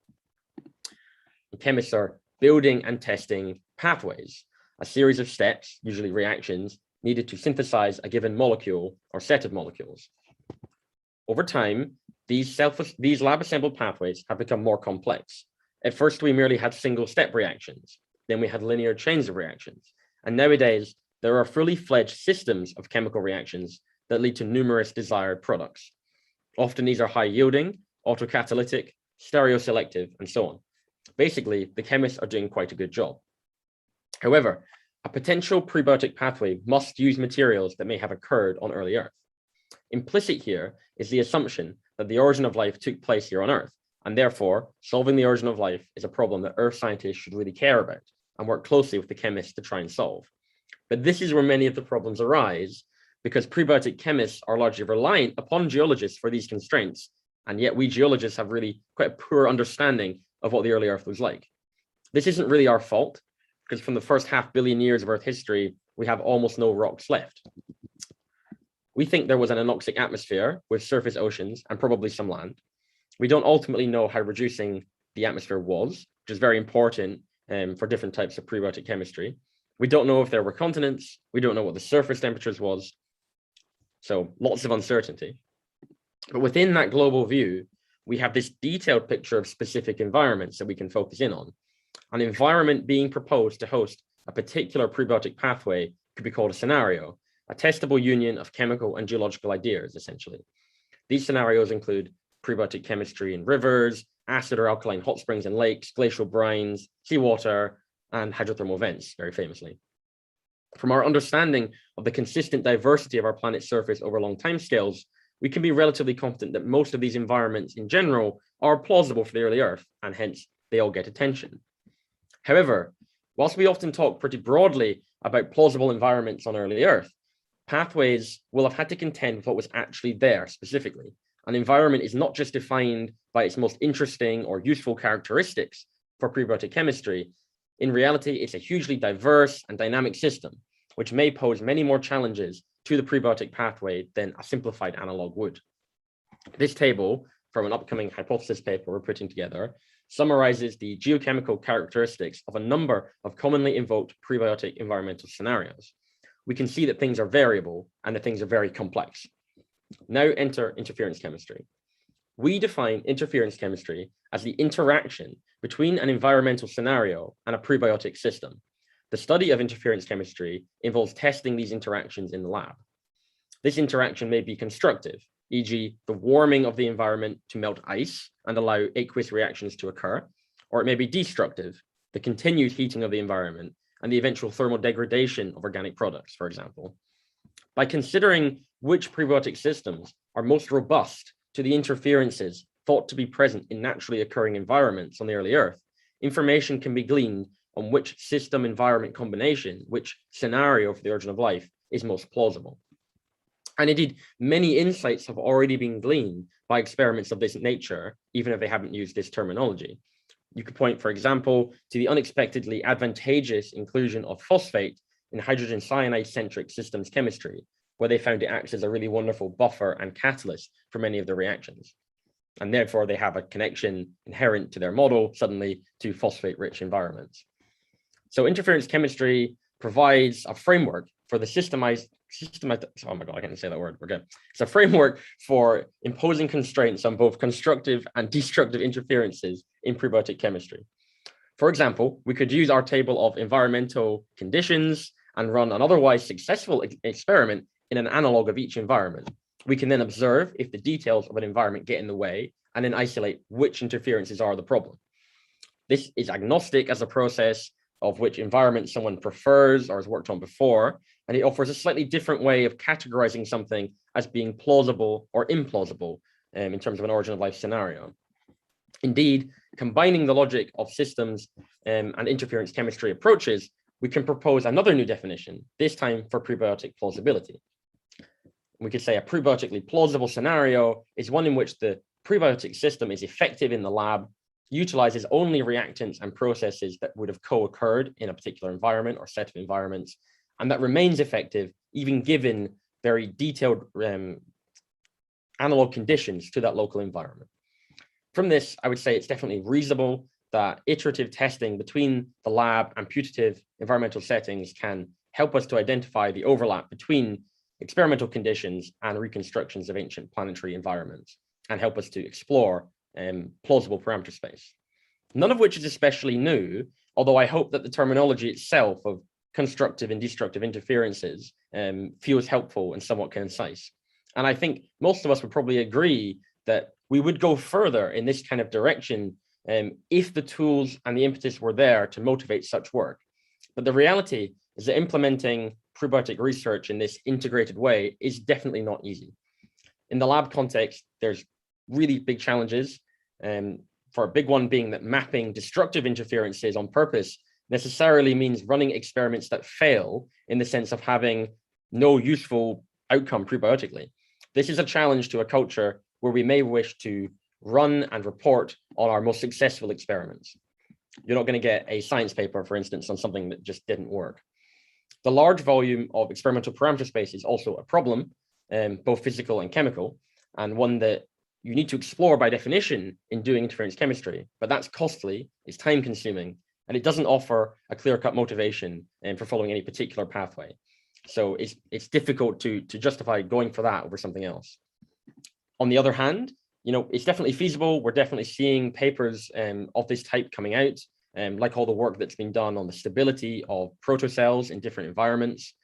Speaker 4: And chemists are building and testing pathways, a series of steps, usually reactions, needed to synthesize a given molecule or set of molecules. Over time, these lab-assembled pathways have become more complex. At first, we merely had single-step reactions. Then we had linear chains of reactions. And nowadays, there are fully fledged systems of chemical reactions that lead to numerous desired products. Often these are high-yielding, autocatalytic, stereoselective, and so on. Basically, the chemists are doing quite a good job. However, a potential prebiotic pathway must use materials that may have occurred on early Earth. Implicit here is the assumption that the origin of life took place here on Earth, and therefore, solving the origin of life is a problem that Earth scientists should really care about and work closely with the chemists to try and solve. But this is where many of the problems arise, because prebiotic chemists are largely reliant upon geologists for these constraints, and yet we geologists have really quite a poor understanding of what the early Earth was like. This isn't really our fault, because from the first 500 million years of Earth history, we have almost no rocks left. We think there was an anoxic atmosphere with surface oceans and probably some land. We don't ultimately know how reducing the atmosphere was, which is very important for different types of prebiotic chemistry. We don't know if there were continents. We don't know what the surface temperatures was. So lots of uncertainty. But within that global view, we have this detailed picture of specific environments that we can focus in on. An environment being proposed to host a particular prebiotic pathway could be called a scenario, a testable union of chemical and geological ideas, essentially. These scenarios include prebiotic chemistry in rivers, acid or alkaline hot springs and lakes, glacial brines, seawater, and hydrothermal vents, very famously. From our understanding of the consistent diversity of our planet's surface over long timescales, we can be relatively confident that most of these environments in general are plausible for the early Earth, and hence they all get attention. However, whilst we often talk pretty broadly about plausible environments on early Earth, pathways will have had to contend with what was actually there specifically. An environment is not just defined by its most interesting or useful characteristics for prebiotic chemistry. In reality, it's a hugely diverse and dynamic system, which may pose many more challenges to the prebiotic pathway than a simplified analog would. This table, from an upcoming hypothesis paper we're putting together, summarizes the geochemical characteristics of a number of commonly invoked prebiotic environmental scenarios. We can see that things are variable and that things are very complex. Now enter interference chemistry. We define interference chemistry as the interaction between an environmental scenario and a prebiotic system. The study of interference chemistry involves testing these interactions in the lab. This interaction may be constructive, e.g., the warming of the environment to melt ice and allow aqueous reactions to occur, or it may be destructive, the continued heating of the environment and the eventual thermal degradation of organic products, for example. By considering which prebiotic systems are most robust to the interferences thought to be present in naturally occurring environments on the early Earth, information can be gleaned on which system-environment combination, which scenario for the origin of life is most plausible. And indeed, many insights have already been gleaned by experiments of this nature, even if they haven't used this terminology. You could point, for example, to the unexpectedly advantageous inclusion of phosphate in hydrogen cyanide-centric systems chemistry, where they found it acts as a really wonderful buffer and catalyst for many of the reactions. And therefore, they have a connection inherent to their model, suddenly, to phosphate-rich environments. So interference chemistry provides a framework for the oh my God, I can't say that word, we're good. It's a framework for imposing constraints on both constructive and destructive interferences in prebiotic chemistry. For example, we could use our table of environmental conditions and run an otherwise successful experiment in an analog of each environment. We can then observe if the details of an environment get in the way and then isolate which interferences are the problem. This is agnostic as a process of which environment someone prefers or has worked on before, and it offers a slightly different way of categorizing something as being plausible or implausible in terms of an origin of life scenario. Indeed, combining the logic of systems and interference chemistry approaches, we can propose another new definition, this time for prebiotic plausibility. We could say a prebiotically plausible scenario is one in which the prebiotic system is effective in the lab, utilizes only reactants and processes that would have co-occurred in a particular environment or set of environments, and that remains effective even given very detailed analog conditions to that local environment. From this, I would say it's definitely reasonable that iterative testing between the lab and putative environmental settings can help us to identify the overlap between experimental conditions and reconstructions of ancient planetary environments and help us to explore plausible parameter space. None of which is especially new, although I hope that the terminology itself of constructive and destructive interferences feels helpful and somewhat concise. And I think most of us would probably agree that we would go further in this kind of direction if the tools and the impetus were there to motivate such work. But the reality is that implementing prebiotic research in this integrated way is definitely not easy. In the lab context, there's really big challenges, for a big one being that mapping destructive interferences on purpose necessarily means running experiments that fail in the sense of having no useful outcome prebiotically. This is a challenge to a culture where we may wish to run and report on our most successful experiments. You're not going to get a science paper, for instance, on something that just didn't work. The large volume of experimental parameter space is also a problem, both physical and chemical, and one that you need to explore by definition in doing interference chemistry, but that's costly, it's time consuming, and it doesn't offer a clear-cut motivation for following any particular pathway. So it's difficult to justify going for that over something else. On the other hand, it's definitely feasible. We're definitely seeing papers of this type coming out, like all the work that's been done on the stability of protocells in different environments.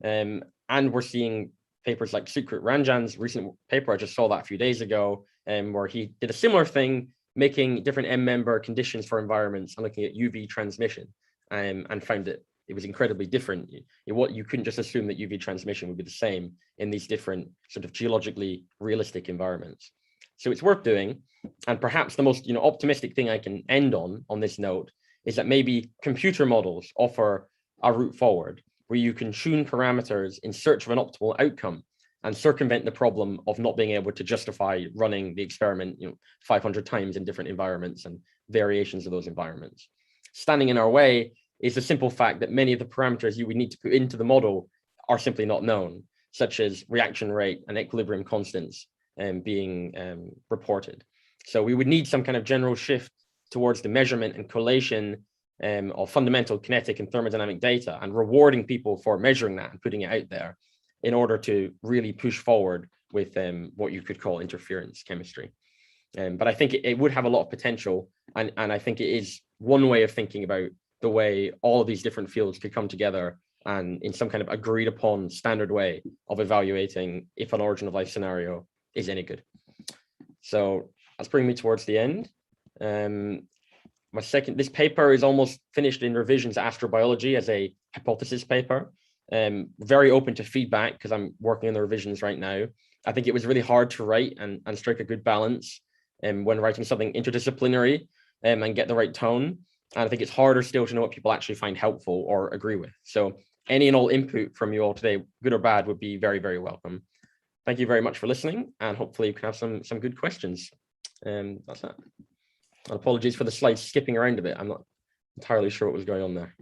Speaker 4: And we're seeing papers like Sukrit Ranjan's recent paper, I just saw that a few days ago, where he did a similar thing, making different M-member conditions for environments and looking at UV transmission, and found it was incredibly different. You couldn't just assume that UV transmission would be the same in these different sort of geologically realistic environments. So it's worth doing. And perhaps the most optimistic thing I can end on this note is that maybe computer models offer a route forward where you can tune parameters in search of an optimal outcome and circumvent the problem of not being able to justify running the experiment 500 times in different environments and variations of those environments. Standing in our way is the simple fact that many of the parameters you would need to put into the model are simply not known, such as reaction rate and equilibrium constants being reported. So we would need some kind of general shift towards the measurement and collation of fundamental kinetic and thermodynamic data, and rewarding people for measuring that and putting it out there in order to really push forward with what you could call interference chemistry. But I think it would have a lot of potential, and I think it is one way of thinking about the way all of these different fields could come together and in some kind of agreed upon standard way of evaluating if an origin of life scenario is any good. So that's bringing me towards the end. This paper is almost finished in revisions to astrobiology as a hypothesis paper. Very open to feedback because I'm working on the revisions right now. I think it was really hard to write and strike a good balance when writing something interdisciplinary and get the right tone. And I think it's harder still to know what people actually find helpful or agree with. So any and all input from you all today, good or bad, would be very, very welcome. Thank you very much for listening, and hopefully you can have some good questions. That's that. And apologies for the slides skipping around a bit. I'm not entirely sure what was going on there.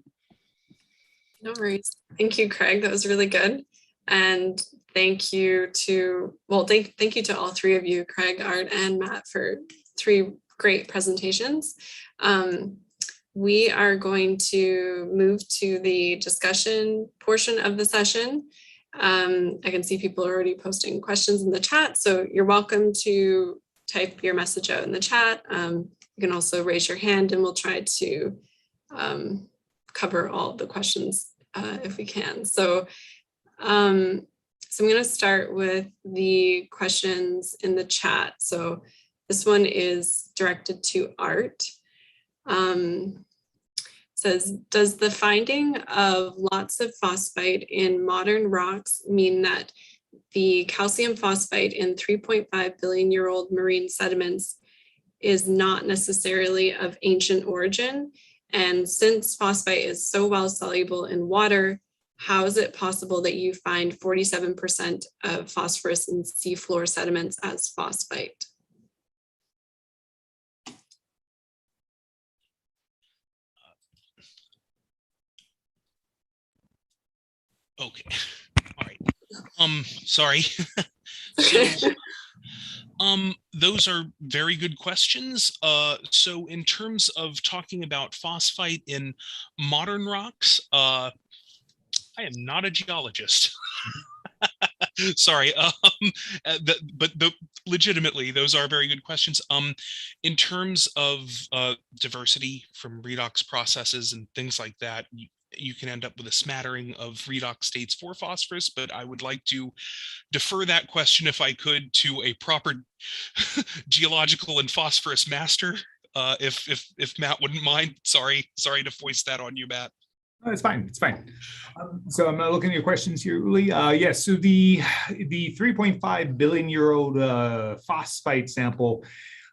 Speaker 1: No worries. Thank you, Craig. That was really good. And thank you to all three of you, Craig, Art, and Matt, for 3 great presentations. We are going to move to the discussion portion of the session. I can see people are already posting questions in the chat, so you're welcome to type your message out in the chat. You can also raise your hand and we'll try to cover all the questions if we can. So I'm going to start with the questions in the chat. So this one is directed to Art. Says, does the finding of lots of phosphite in modern rocks mean that the calcium phosphite in 3.5 billion year old marine sediments is not necessarily of ancient origin? And since phosphite is so well soluble in water, how is it possible that you find 47% of phosphorus in seafloor sediments as phosphite?
Speaker 3: Okay. All right. Sorry. So, those are very good questions. So in terms of talking about phosphite in modern rocks, I am not a geologist. Sorry, but legitimately, those are very good questions. In terms of diversity from redox processes and things like that, you can end up with a smattering of redox states for phosphorus, but I would like to defer that question, if I could, to a proper geological and phosphorus master, if Matt wouldn't mind. Sorry to foist that on you, Matt.
Speaker 2: No, it's fine. It's fine. So I'm looking at your questions here, Uli. Yes. So the 3.5 billion year old phosphite sample.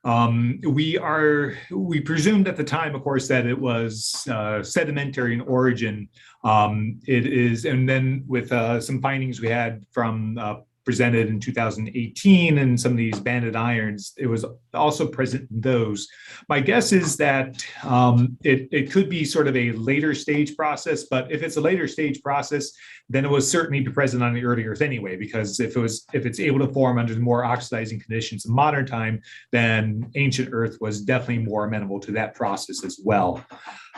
Speaker 2: We presumed at the time, of course, that it was sedimentary in origin. It is, and then with some findings we had from presented in 2018 and some of these banded irons, it was also present in those. My guess is that it could be sort of a later stage process, but if it's a later stage process, then it was certainly present on the early Earth anyway, because if it's able to form under the more oxidizing conditions in modern time, then ancient Earth was definitely more amenable to that process as well.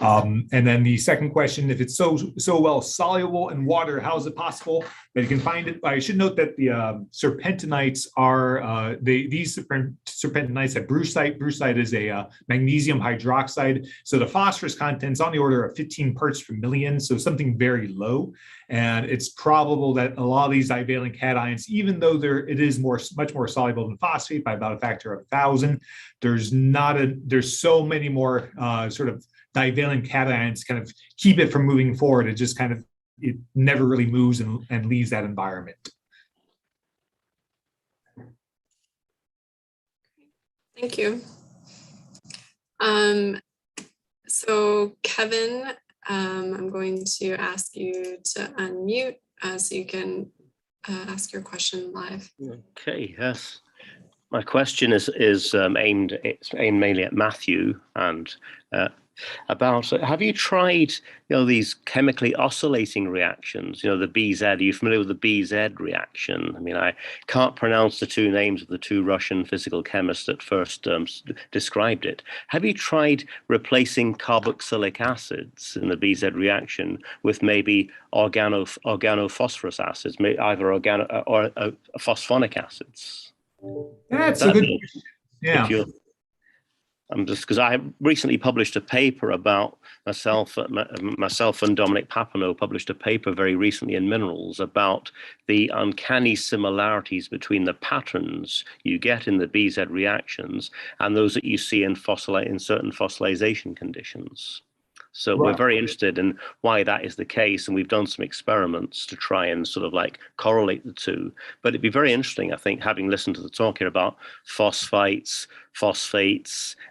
Speaker 2: And then the second question, if it's so well soluble in water, how is it possible that you can find it? I should note that the serpentinites are these serpentinites have brucite. Brucite is a magnesium hydroxide. So the phosphorus content's on the order of 15 parts per million, so something very low. And it's probable that a lot of these divalent cations, even though it is much more soluble than phosphate by about a factor of 1,000, there's so many more sort of divalent cations kind of keep it from moving forward. It just kind of, it never really moves and leaves that environment.
Speaker 1: Thank you. So Kevin, I'm going to ask you to unmute so you can ask your question live.
Speaker 5: Okay, yes. My question is aimed mainly at Matthew and about, have you tried, these chemically oscillating reactions, the BZ? Are you familiar with the BZ reaction? I mean, I can't pronounce the two names of the two Russian physical chemists that first described it. Have you tried replacing carboxylic acids in the BZ reaction with maybe organophosphorus acids, either organo or phosphonic acids?
Speaker 2: That's a good question. Yeah.
Speaker 5: Just because I recently published a paper about myself and Dominic Papineau published a paper very recently in Minerals about the uncanny similarities between the patterns you get in the BZ reactions and those that you see in certain fossilization conditions. So we're very interested in why that is the case, and we've done some experiments to try and sort of like correlate the two. But it'd be very interesting, I think, having listened to the talk here about phosphates,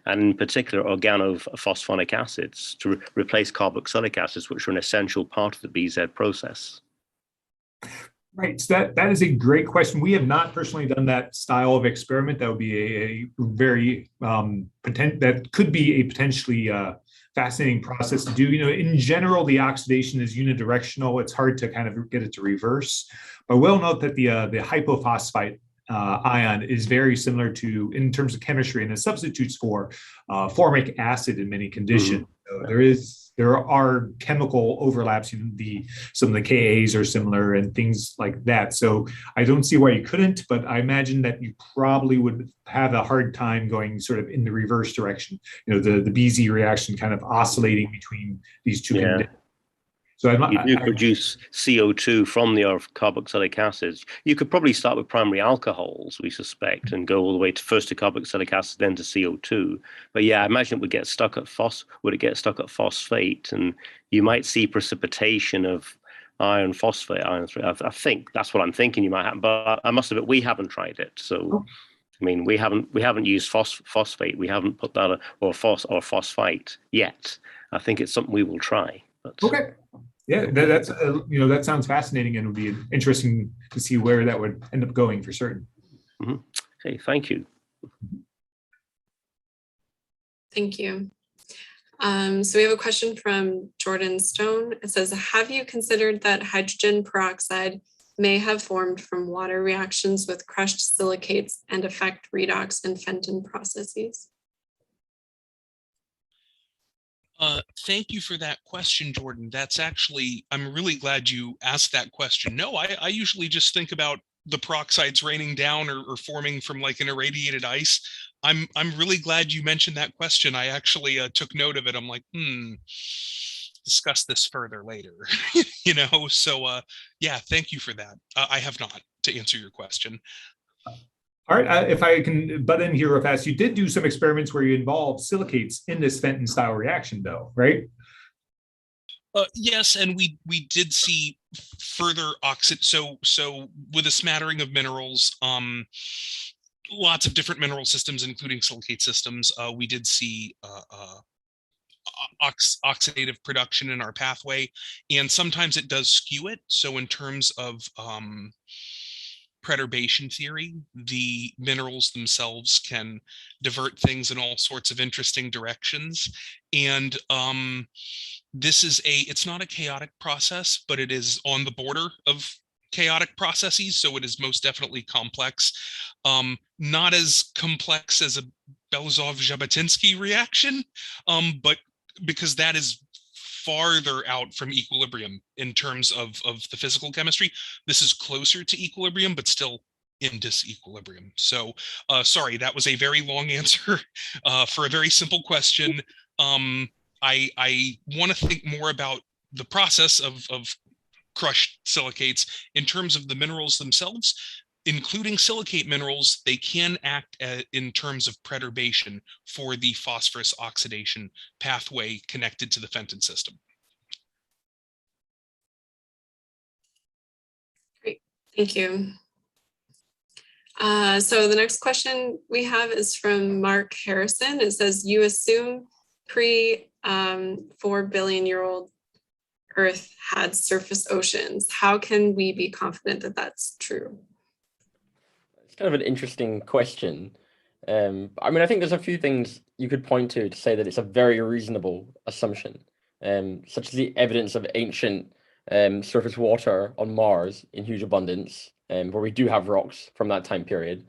Speaker 5: and in particular organophosphonic acids to replace carboxylic acids, which are an essential part of the BZ process.
Speaker 2: Right. So that is a great question. We have not personally done that style of experiment. That would be a very that could be a potentially fascinating process to do. In general, the oxidation is unidirectional. It's hard to kind of get it to reverse. But we'll note that the hypophosphite ion is very similar to, in terms of chemistry, and it substitutes for formic acid in many conditions. So there are chemical overlaps. Some of the Kas are similar and things like that. So I don't see why you couldn't, but I imagine that you probably would have a hard time going sort of in the reverse direction. The BZ reaction kind of oscillating between these two conditions. So
Speaker 5: you do produce CO2 from the carboxylic acids. You could probably start with primary alcohols, we suspect, and go all the way first to carboxylic acid, then to CO2. But yeah, I imagine it would get stuck at phosphate, and you might see precipitation of iron phosphate. I think that's what I'm thinking you might happen. But I must admit, we haven't tried it. So I mean, we haven't used phosphate. We haven't put that or phosphite yet. I think it's something we will try. But.
Speaker 2: Okay. Yeah, that's that sounds fascinating, and it would be interesting to see where that would end up going for certain.
Speaker 5: Mm-hmm. Okay, thank you.
Speaker 1: Thank you. So we have a question from Jordan Stone. It says, have you considered that hydrogen peroxide may have formed from water reactions with crushed silicates and affect redox and Fenton processes?
Speaker 3: Thank you for that question, Jordan. That's actually, I'm really glad you asked that question. No, I usually just think about the peroxides raining down or forming from like an irradiated ice. I'm really glad you mentioned that question. I actually took note of it. I'm like, discuss this further later, so yeah, thank you for that. I have not, to answer your question.
Speaker 2: All right, if I can butt in here real fast, you did do some experiments where you involved silicates in this Fenton style reaction though, right?
Speaker 3: Yes, and we did see further oxid. So with a smattering of minerals, lots of different mineral systems, including silicate systems, we did see oxidative production in our pathway, and sometimes it does skew it. So in terms of perturbation theory. The minerals themselves can divert things in all sorts of interesting directions. And this is it's not a chaotic process, but it is on the border of chaotic processes. So it is most definitely complex. Not as complex as a Belousov-Zhabotinsky reaction, but because that is farther out from equilibrium in terms of the physical chemistry. This is closer to equilibrium, but still in disequilibrium. So sorry, that was a very long answer for a very simple question. I want to think more about the process of crushed silicates in terms of the minerals themselves. Including silicate minerals, they can act in terms of perturbation for the phosphorus oxidation pathway connected to the Fenton system.
Speaker 1: Great, thank you. So the next question we have is from Mark Harrison. It says, you assume pre-4 billion-year-old Earth had surface oceans. How can we be confident that that's true?
Speaker 4: It's kind of an interesting question. I mean, I think there's a few things you could point to say that it's a very reasonable assumption, such as the evidence of ancient surface water on Mars in huge abundance, where we do have rocks from that time period,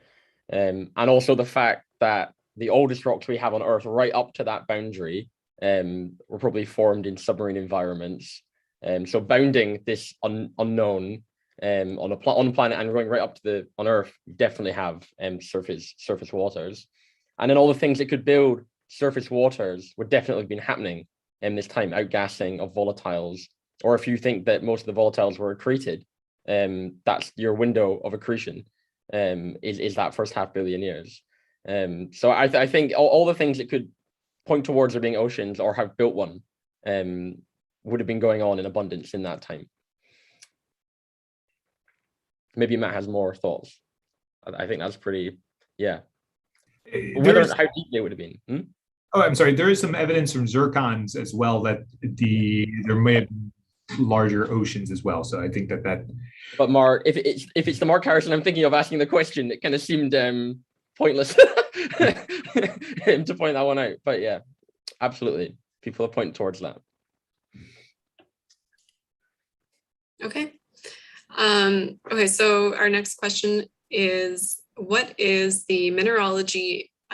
Speaker 4: and also the fact that the oldest rocks we have on Earth right up to that boundary were probably formed in submarine environments. So bounding this unknown on the planet and going right up to on Earth, we definitely have surface waters, and then all the things that could build surface waters would definitely have been happening in this time, outgassing of volatiles, or if you think that most of the volatiles were accreted, that's your window of accretion, is that first 500 million years. So I think all the things that could point towards there being oceans or have built one would have been going on in abundance in that time. Maybe Matt has more thoughts. I think that's pretty, yeah. How deep they would have been.
Speaker 2: Oh, I'm sorry. There is some evidence from zircons as well that there may have been larger oceans as well. So I think that.
Speaker 4: But Mark, if it's the Mark Harrison I'm thinking of asking the question, it kind of seemed pointless to point that one out. But yeah, absolutely, people are pointing towards that.
Speaker 1: Okay. Okay, so our next question is, what is the mineralogy /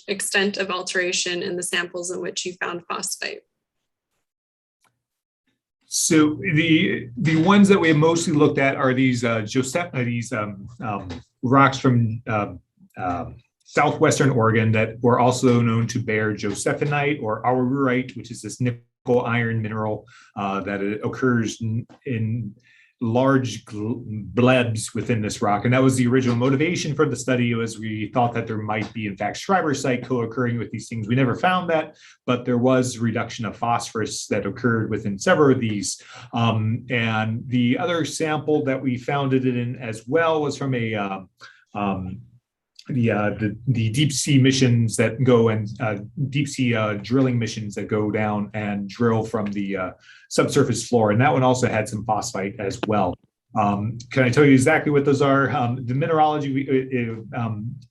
Speaker 1: extent of alteration in the samples in which you found phosphite?
Speaker 2: So the ones that we have mostly looked at are these rocks from southwestern Oregon that were also known to bear Josephinite or aurorite, which is this nickel iron mineral that occurs in large blebs within this rock. And that was the original motivation for the study, was we thought that there might be, in fact, Schreiber-site co-occurring with these things. We never found that, but there was reduction of phosphorus that occurred within several of these. And the other sample that we found it in as well was from the deep sea missions that go and deep sea drilling missions that go down and drill from the subsurface floor. And that one also had some phosphite as well. Can I tell you exactly what those are? The mineralogy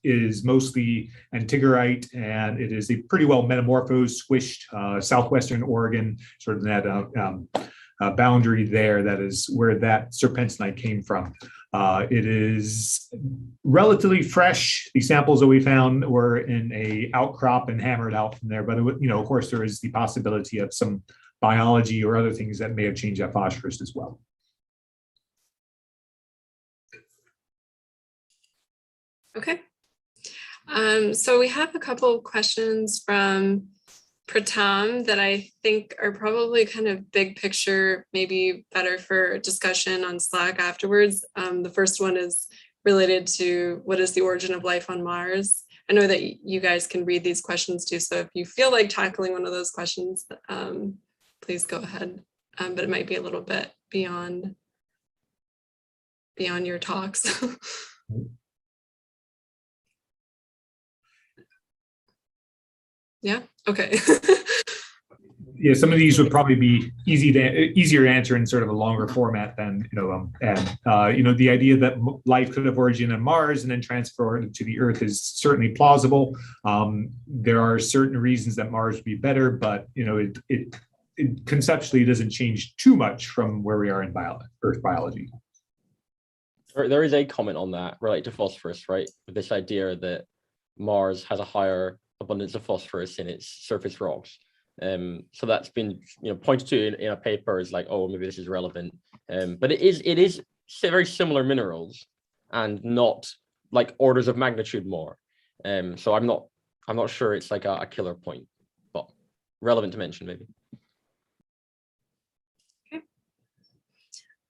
Speaker 2: is mostly antigerite, and it is a pretty well metamorphosed, squished southwestern Oregon, sort of that boundary there. That is where that serpentinite came from. It is relatively fresh. The samples that we found were in a outcrop and hammered out from there. But of course, there is the possibility of some biology or other things that may have changed that phosphorus as well.
Speaker 1: Okay. So we have a couple of questions from Pratam that I think are probably kind of big picture, maybe better for discussion on Slack afterwards. The first one is related to what is the origin of life on Mars? I know that you guys can read these questions too, so if you feel like tackling one of those questions, please go ahead. But it might be a little bit beyond your talks. Yeah, okay.
Speaker 2: Yeah, some of these would probably be easier to answer in sort of a longer format than the idea that life could have origin on Mars and then transferred to the Earth is certainly plausible. There are certain reasons that Mars would be better, but it conceptually doesn't change too much from where we are in Earth biology.
Speaker 4: There is a comment on that related to phosphorus, right? This idea that Mars has a higher abundance of phosphorus in its surface rocks. So that's been pointed to in a paper as like, oh, maybe this is relevant. But it is very similar minerals and not like orders of magnitude more. So I'm not sure it's like a killer point, but relevant to mention maybe.
Speaker 1: Okay.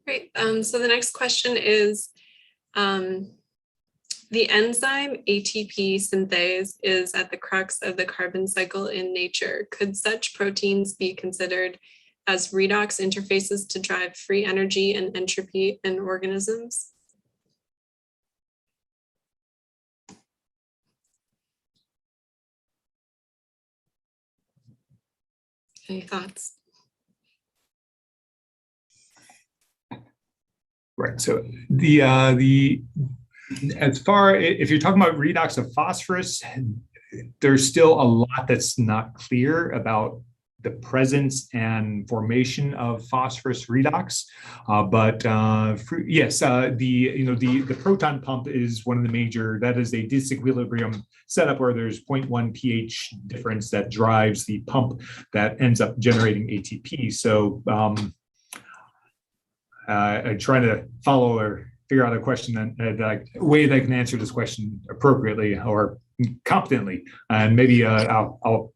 Speaker 1: Great. So the next question is, the enzyme ATP synthase is at the crux of the carbon cycle in nature. Could such proteins be considered as redox interfaces to drive free energy and entropy in organisms? Any thoughts?
Speaker 2: Right. So if you're talking about redox of phosphorus, there's still a lot that's not clear about the presence and formation of phosphorus redox. Yes, the proton pump is one of the major. That is a disequilibrium setup where there's 0.1 pH difference that drives the pump that ends up generating ATP. So I'm trying to follow or figure out a question a way that I can answer this question appropriately or competently. And maybe I'll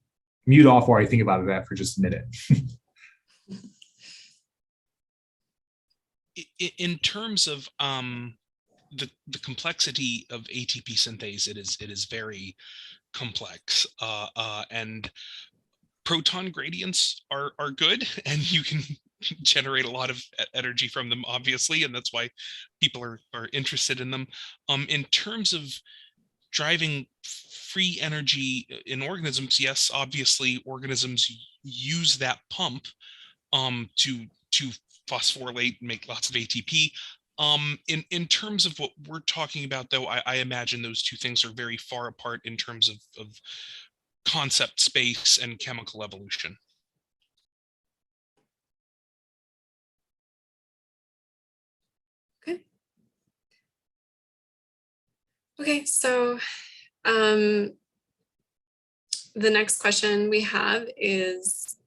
Speaker 2: mute off while I think about that for just a minute.
Speaker 3: In terms of the complexity of ATP synthase, it is very complex, and proton gradients are good, and you can generate a lot of energy from them, obviously, and that's why people are interested in them. In terms of driving free energy in organisms, yes, obviously organisms use that pump to phosphorylate and make lots of ATP. In terms of what we're talking about, though, I imagine those two things are very far apart in terms of concept space and chemical evolution.
Speaker 1: Okay, so the next question we have is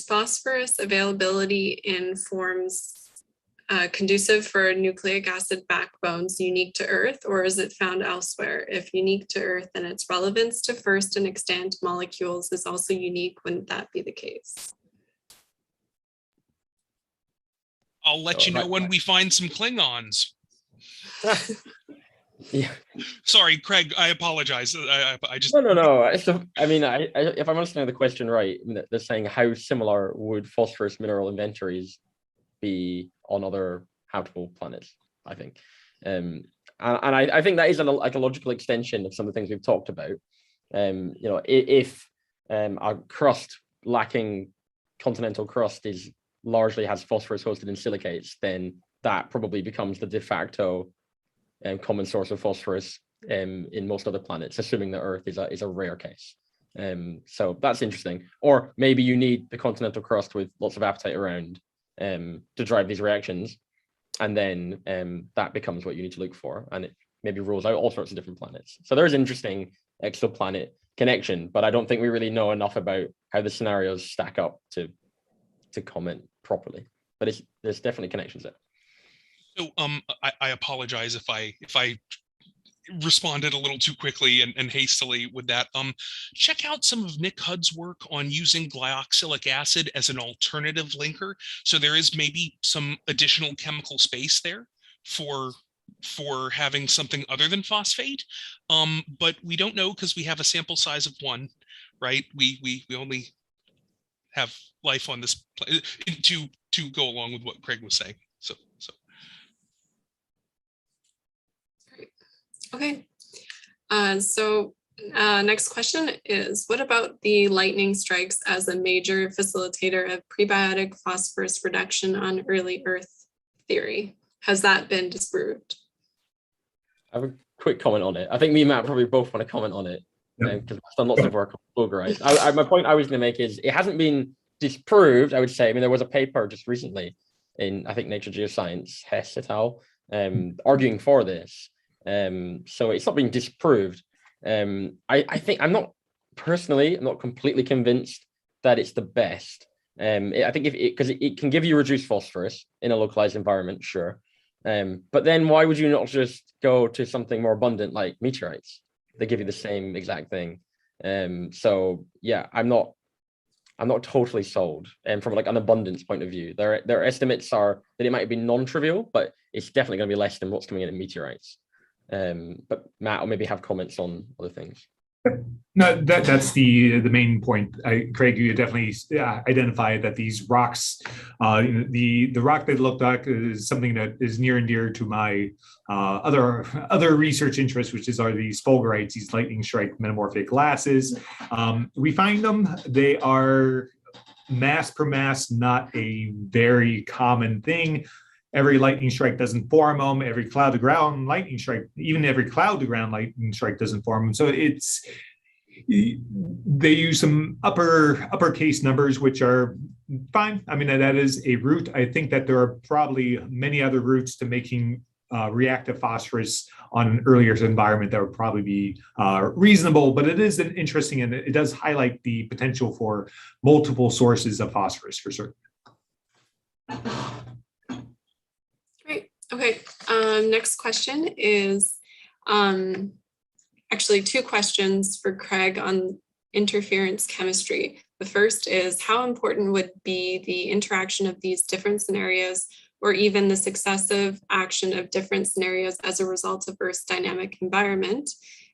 Speaker 1: phosphorus availability in forms conducive for nucleic acid backbones unique to Earth, or is it found elsewhere? If unique to Earth, then its relevance to first and extant molecules is also unique. Wouldn't that be the case?
Speaker 3: I'll let you know when we find some Klingons.
Speaker 4: Yeah.
Speaker 3: Sorry, Craig, I apologize. I just
Speaker 4: No. So, I mean, if I'm understanding the question right, they're saying how similar would phosphorus mineral inventories be on other habitable planets, I think. And I think that is a logical extension of some of the things we've talked about. If a crust lacking continental crust largely has phosphorus hosted in silicates, then that probably becomes the de facto common source of phosphorus in most other planets, assuming that Earth is a rare case. So that's interesting. Or maybe you need the continental crust with lots of apatite around to drive these reactions, and then that becomes what you need to look for, and it maybe rules out all sorts of different planets. So there's interesting exoplanet connection, but I don't think we really know enough about how the scenarios stack up to comment properly. But there's definitely connections there.
Speaker 3: So I apologize if I responded a little too quickly and hastily with that. Check out some of Nick Hudd's work on using glyoxylic acid as an alternative linker. So there is maybe some additional chemical space there for having something other than phosphate. But we don't know because we have a sample size of 1, right? We only have life on this planet to go along with what Craig was saying. So.
Speaker 1: Okay, so Next question is, what about the lightning strikes as a major facilitator of prebiotic phosphorus reduction on early Earth theory? Has that been disproved?
Speaker 4: I have a quick comment on it. I think me and Matt probably both want to comment on it because I've done lots of work on fulgurites. My point I was going to make is it hasn't been disproved, I would say. I mean, there was a paper just recently in, I think, Nature Geoscience, Hess et al., arguing for this. So it's not being disproved. I think I'm not completely convinced that it's the best. I think because it can give you reduced phosphorus in a localized environment, sure. But then why would you not just go to something more abundant like meteorites? They give you the same exact thing. So yeah, I'm not totally sold. And from like an abundance point of view, their estimates are that it might be non-trivial, but it's definitely going to be less than what's coming in meteorites. But Matt will maybe have comments on other things.
Speaker 2: No, that's the main point. Craig, you definitely identified that these rocks, the rock they looked like is something that is near and dear to my other research interests, which are these fulgurites, these lightning strike metamorphic glasses. We find them; they are mass per mass, not a very common thing. Every lightning strike doesn't form them. Every cloud to ground lightning strike, even every cloud to ground lightning strike doesn't form them. So they use some uppercase numbers, which are fine. I mean, that is a route. I think that there are probably many other routes to making reactive phosphorus on an earlier environment that would probably be reasonable, but it is interesting, and it does highlight the potential for multiple sources of phosphorus for certain.
Speaker 1: Great. Okay. Next question is actually two questions for Craig on interference chemistry. The first is, how important would be the interaction of these different scenarios, or even the successive action of different scenarios as a result of Earth's dynamic environment?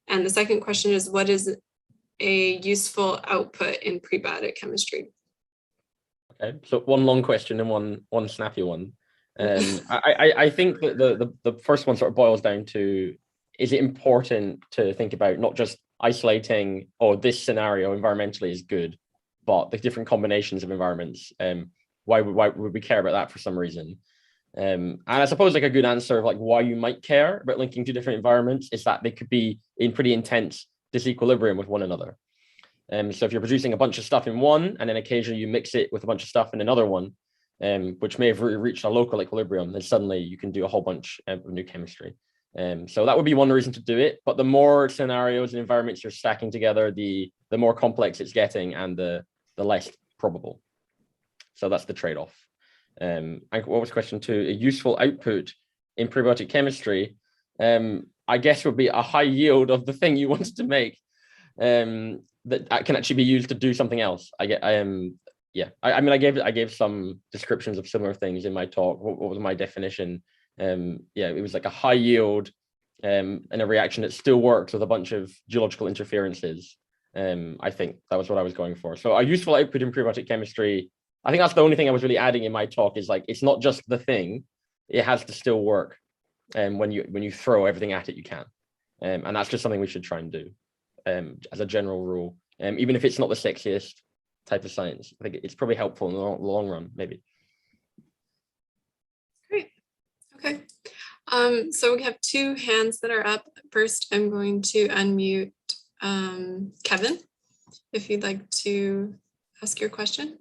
Speaker 1: And the second question is, what is a useful output in prebiotic chemistry?
Speaker 4: Okay, so one long question and one snappy one. I think that the first one sort of boils down to, is it important to think about not just isolating, oh, this scenario environmentally is good, but the different combinations of environments? Why would we care about that for some reason? And I suppose like a good answer of like why you might care about linking to different environments is that they could be in pretty intense disequilibrium with one another. So if you're producing a bunch of stuff in one, and then occasionally you mix it with a bunch of stuff in another one, which may have reached a local equilibrium, then suddenly you can do a whole bunch of new chemistry. So that would be one reason to do it. But the more scenarios and environments you're stacking together, the more complex it's getting, and the less probable. So that's the trade-off. And what was question two? A useful output in prebiotic chemistry, I guess, would be a high yield of the thing you wanted to make, that can actually be used to do something else. I gave some descriptions of similar things in my talk. What was my definition? It was like a high yield and a reaction that still works with a bunch of geological interferences. I think that was what I was going for. So a useful output in prebiotic chemistry, I think that's the only thing I was really adding in my talk, is like, it's not just the thing, it has to still work. When you throw everything at it, you can. And that's just something we should try and do as a general rule. Even if it's not the sexiest type of science, I think it's probably helpful in the long run, maybe.
Speaker 1: Great. Okay. So we have two hands that are up. First, I'm going to unmute Kevin, if you'd like to ask your question.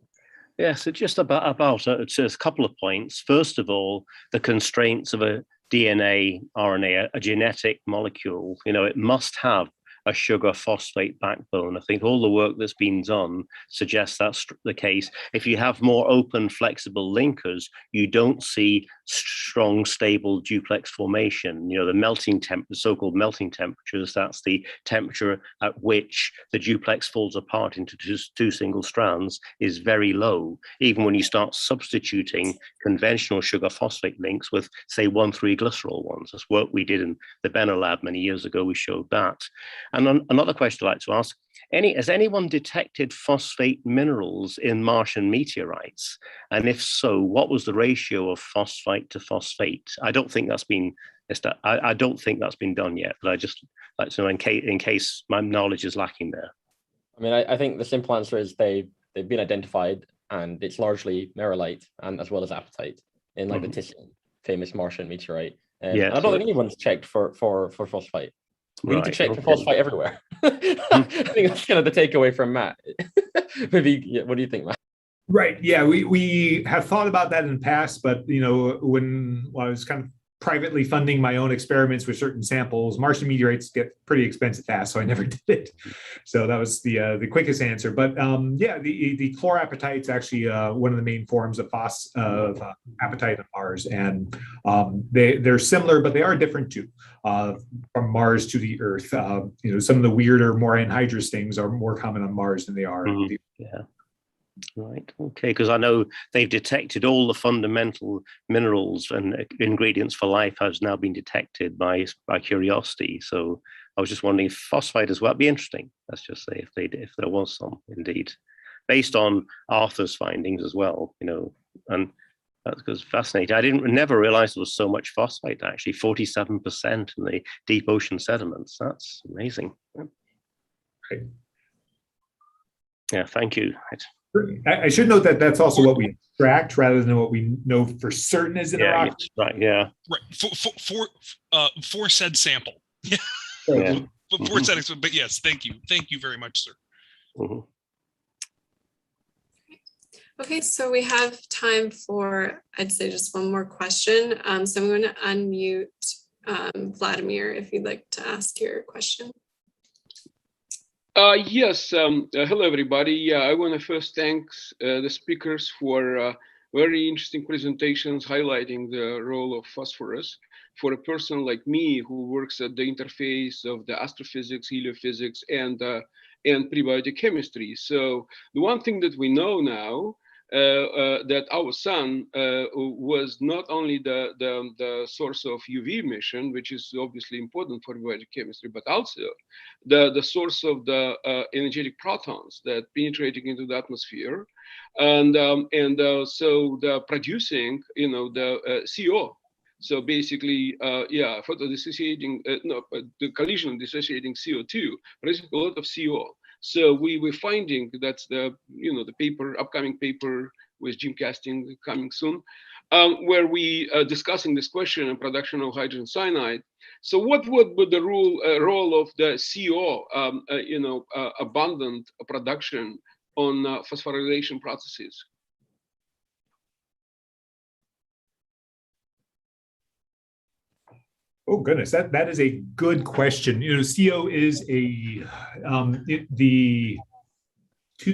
Speaker 5: Yes, it's just about a couple of points. First of all, the constraints of a DNA, RNA, a genetic molecule. It must have a sugar phosphate backbone. I think all the work that's been done suggests that's the case. If you have more open, flexible linkers, you don't see strong, stable duplex formation. The so-called melting temperatures, that's the temperature at which the duplex falls apart into two single strands, is very low. Even when you start substituting conventional sugar phosphate links with, say, 1,3-glycerol ones. That's work we did in the Benner lab many years ago. We showed that. And another question I'd like to ask, has anyone detected phosphate minerals in Martian meteorites? And if so, what was the ratio of phosphite to phosphate? I don't think that's been I don't think that's been done yet, but I just like to know in case my knowledge is lacking there.
Speaker 4: I mean, I think the simple answer is they've been identified, and it's largely merylite and as well as apatite in like the Titian, famous Martian meteorite.
Speaker 5: Yeah,
Speaker 4: and I don't think anyone's checked for phosphite. We need to check for
Speaker 5: okay.
Speaker 4: phosphite everywhere. I think that's kind of the takeaway from Matt. Maybe, what do you think, Matt?
Speaker 2: Right. Yeah, we have thought about that in the past, but when I was kind of privately funding my own experiments with certain samples, Martian meteorites get pretty expensive fast, so I never did it. So that was the quickest answer. But yeah, the chlorapatite is actually one of the main forms of apatite on Mars, and they're similar, but they are different too. From Mars to the Earth, some of the weirder, more anhydrous things are more common on Mars than they are.
Speaker 5: Yeah. Right. Okay. Because I know they've detected all the fundamental minerals and ingredients for life has now been detected by Curiosity. So I was just wondering if phosphite as well. It'd be interesting. Let's just say if there was some indeed, based on Arthur's findings as well. And that's fascinating. I never realized there was so much phosphite. Actually, 47% in the deep ocean sediments. That's amazing.
Speaker 2: Right.
Speaker 5: Yeah. Thank you.
Speaker 2: I should note that that's also what we extract rather than what we know for certain is in the rock.
Speaker 5: Right. Yeah.
Speaker 3: Right. For said sample. Yeah. For said, but yes, thank you very much, sir.
Speaker 1: Okay, so we have time for, I'd say, just one more question. So I'm going to unmute Vladimir if you'd like to ask your question.
Speaker 6: Yes, hello everybody. I want to first thank the speakers for very interesting presentations highlighting the role of phosphorus for a person like me who works at the interface of the astrophysics, heliophysics, and prebiotic chemistry. So the one thing that we know now that our sun was not only the source of UV emission, which is obviously important for prebiotic chemistry, but also the source of the energetic protons that penetrating into the atmosphere, and so the producing, the CO. So basically, the collision dissociating CO2 producing a lot of CO. So we're finding that's the paper, upcoming paper with Jim Casting coming soon, where we discussing this question of production of hydrogen cyanide. So what would be the role of the CO, abundant production on phosphorylation processes?
Speaker 2: Oh goodness, that is a good question. CO is to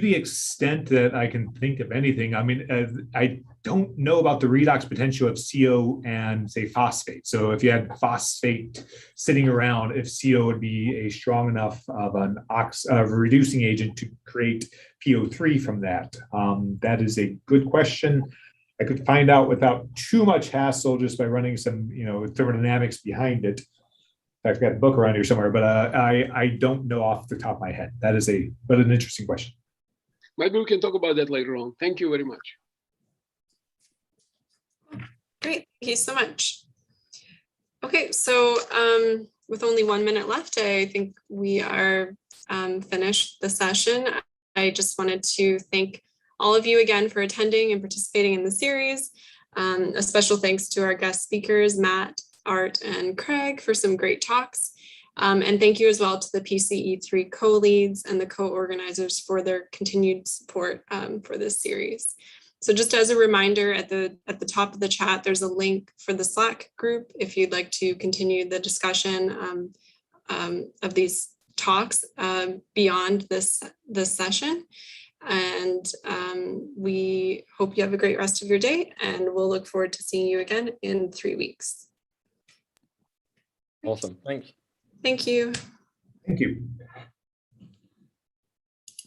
Speaker 2: the extent that I can think of anything. I mean, I don't know about the redox potential of CO and say phosphate. So if you had phosphate sitting around, if CO would be a strong enough of a reducing agent to create PO3 from that. That is a good question. I could find out without too much hassle just by running some, thermodynamics behind it. I've got a book around here somewhere, but I don't know off the top of my head. That is an interesting question.
Speaker 6: Maybe we can talk about that later on. Thank you very much.
Speaker 1: Great, thank you so much. Okay, so with only 1 minute left, I think we are finished the session. I just wanted to thank all of you again for attending and participating in the series. A special thanks to our guest speakers, Matt, Art, and Craig for some great talks. And thank you as well to the PCE3 co-leads and the co-organizers for their continued support for this series. So just as a reminder, at the top of the chat, there's a link for the Slack group if you'd like to continue the discussion of these talks beyond this session. And we hope you have a great rest of your day, and we'll look forward to seeing you again in 3 weeks.
Speaker 4: Awesome. Thanks.
Speaker 1: Thank you.
Speaker 2: Thank you.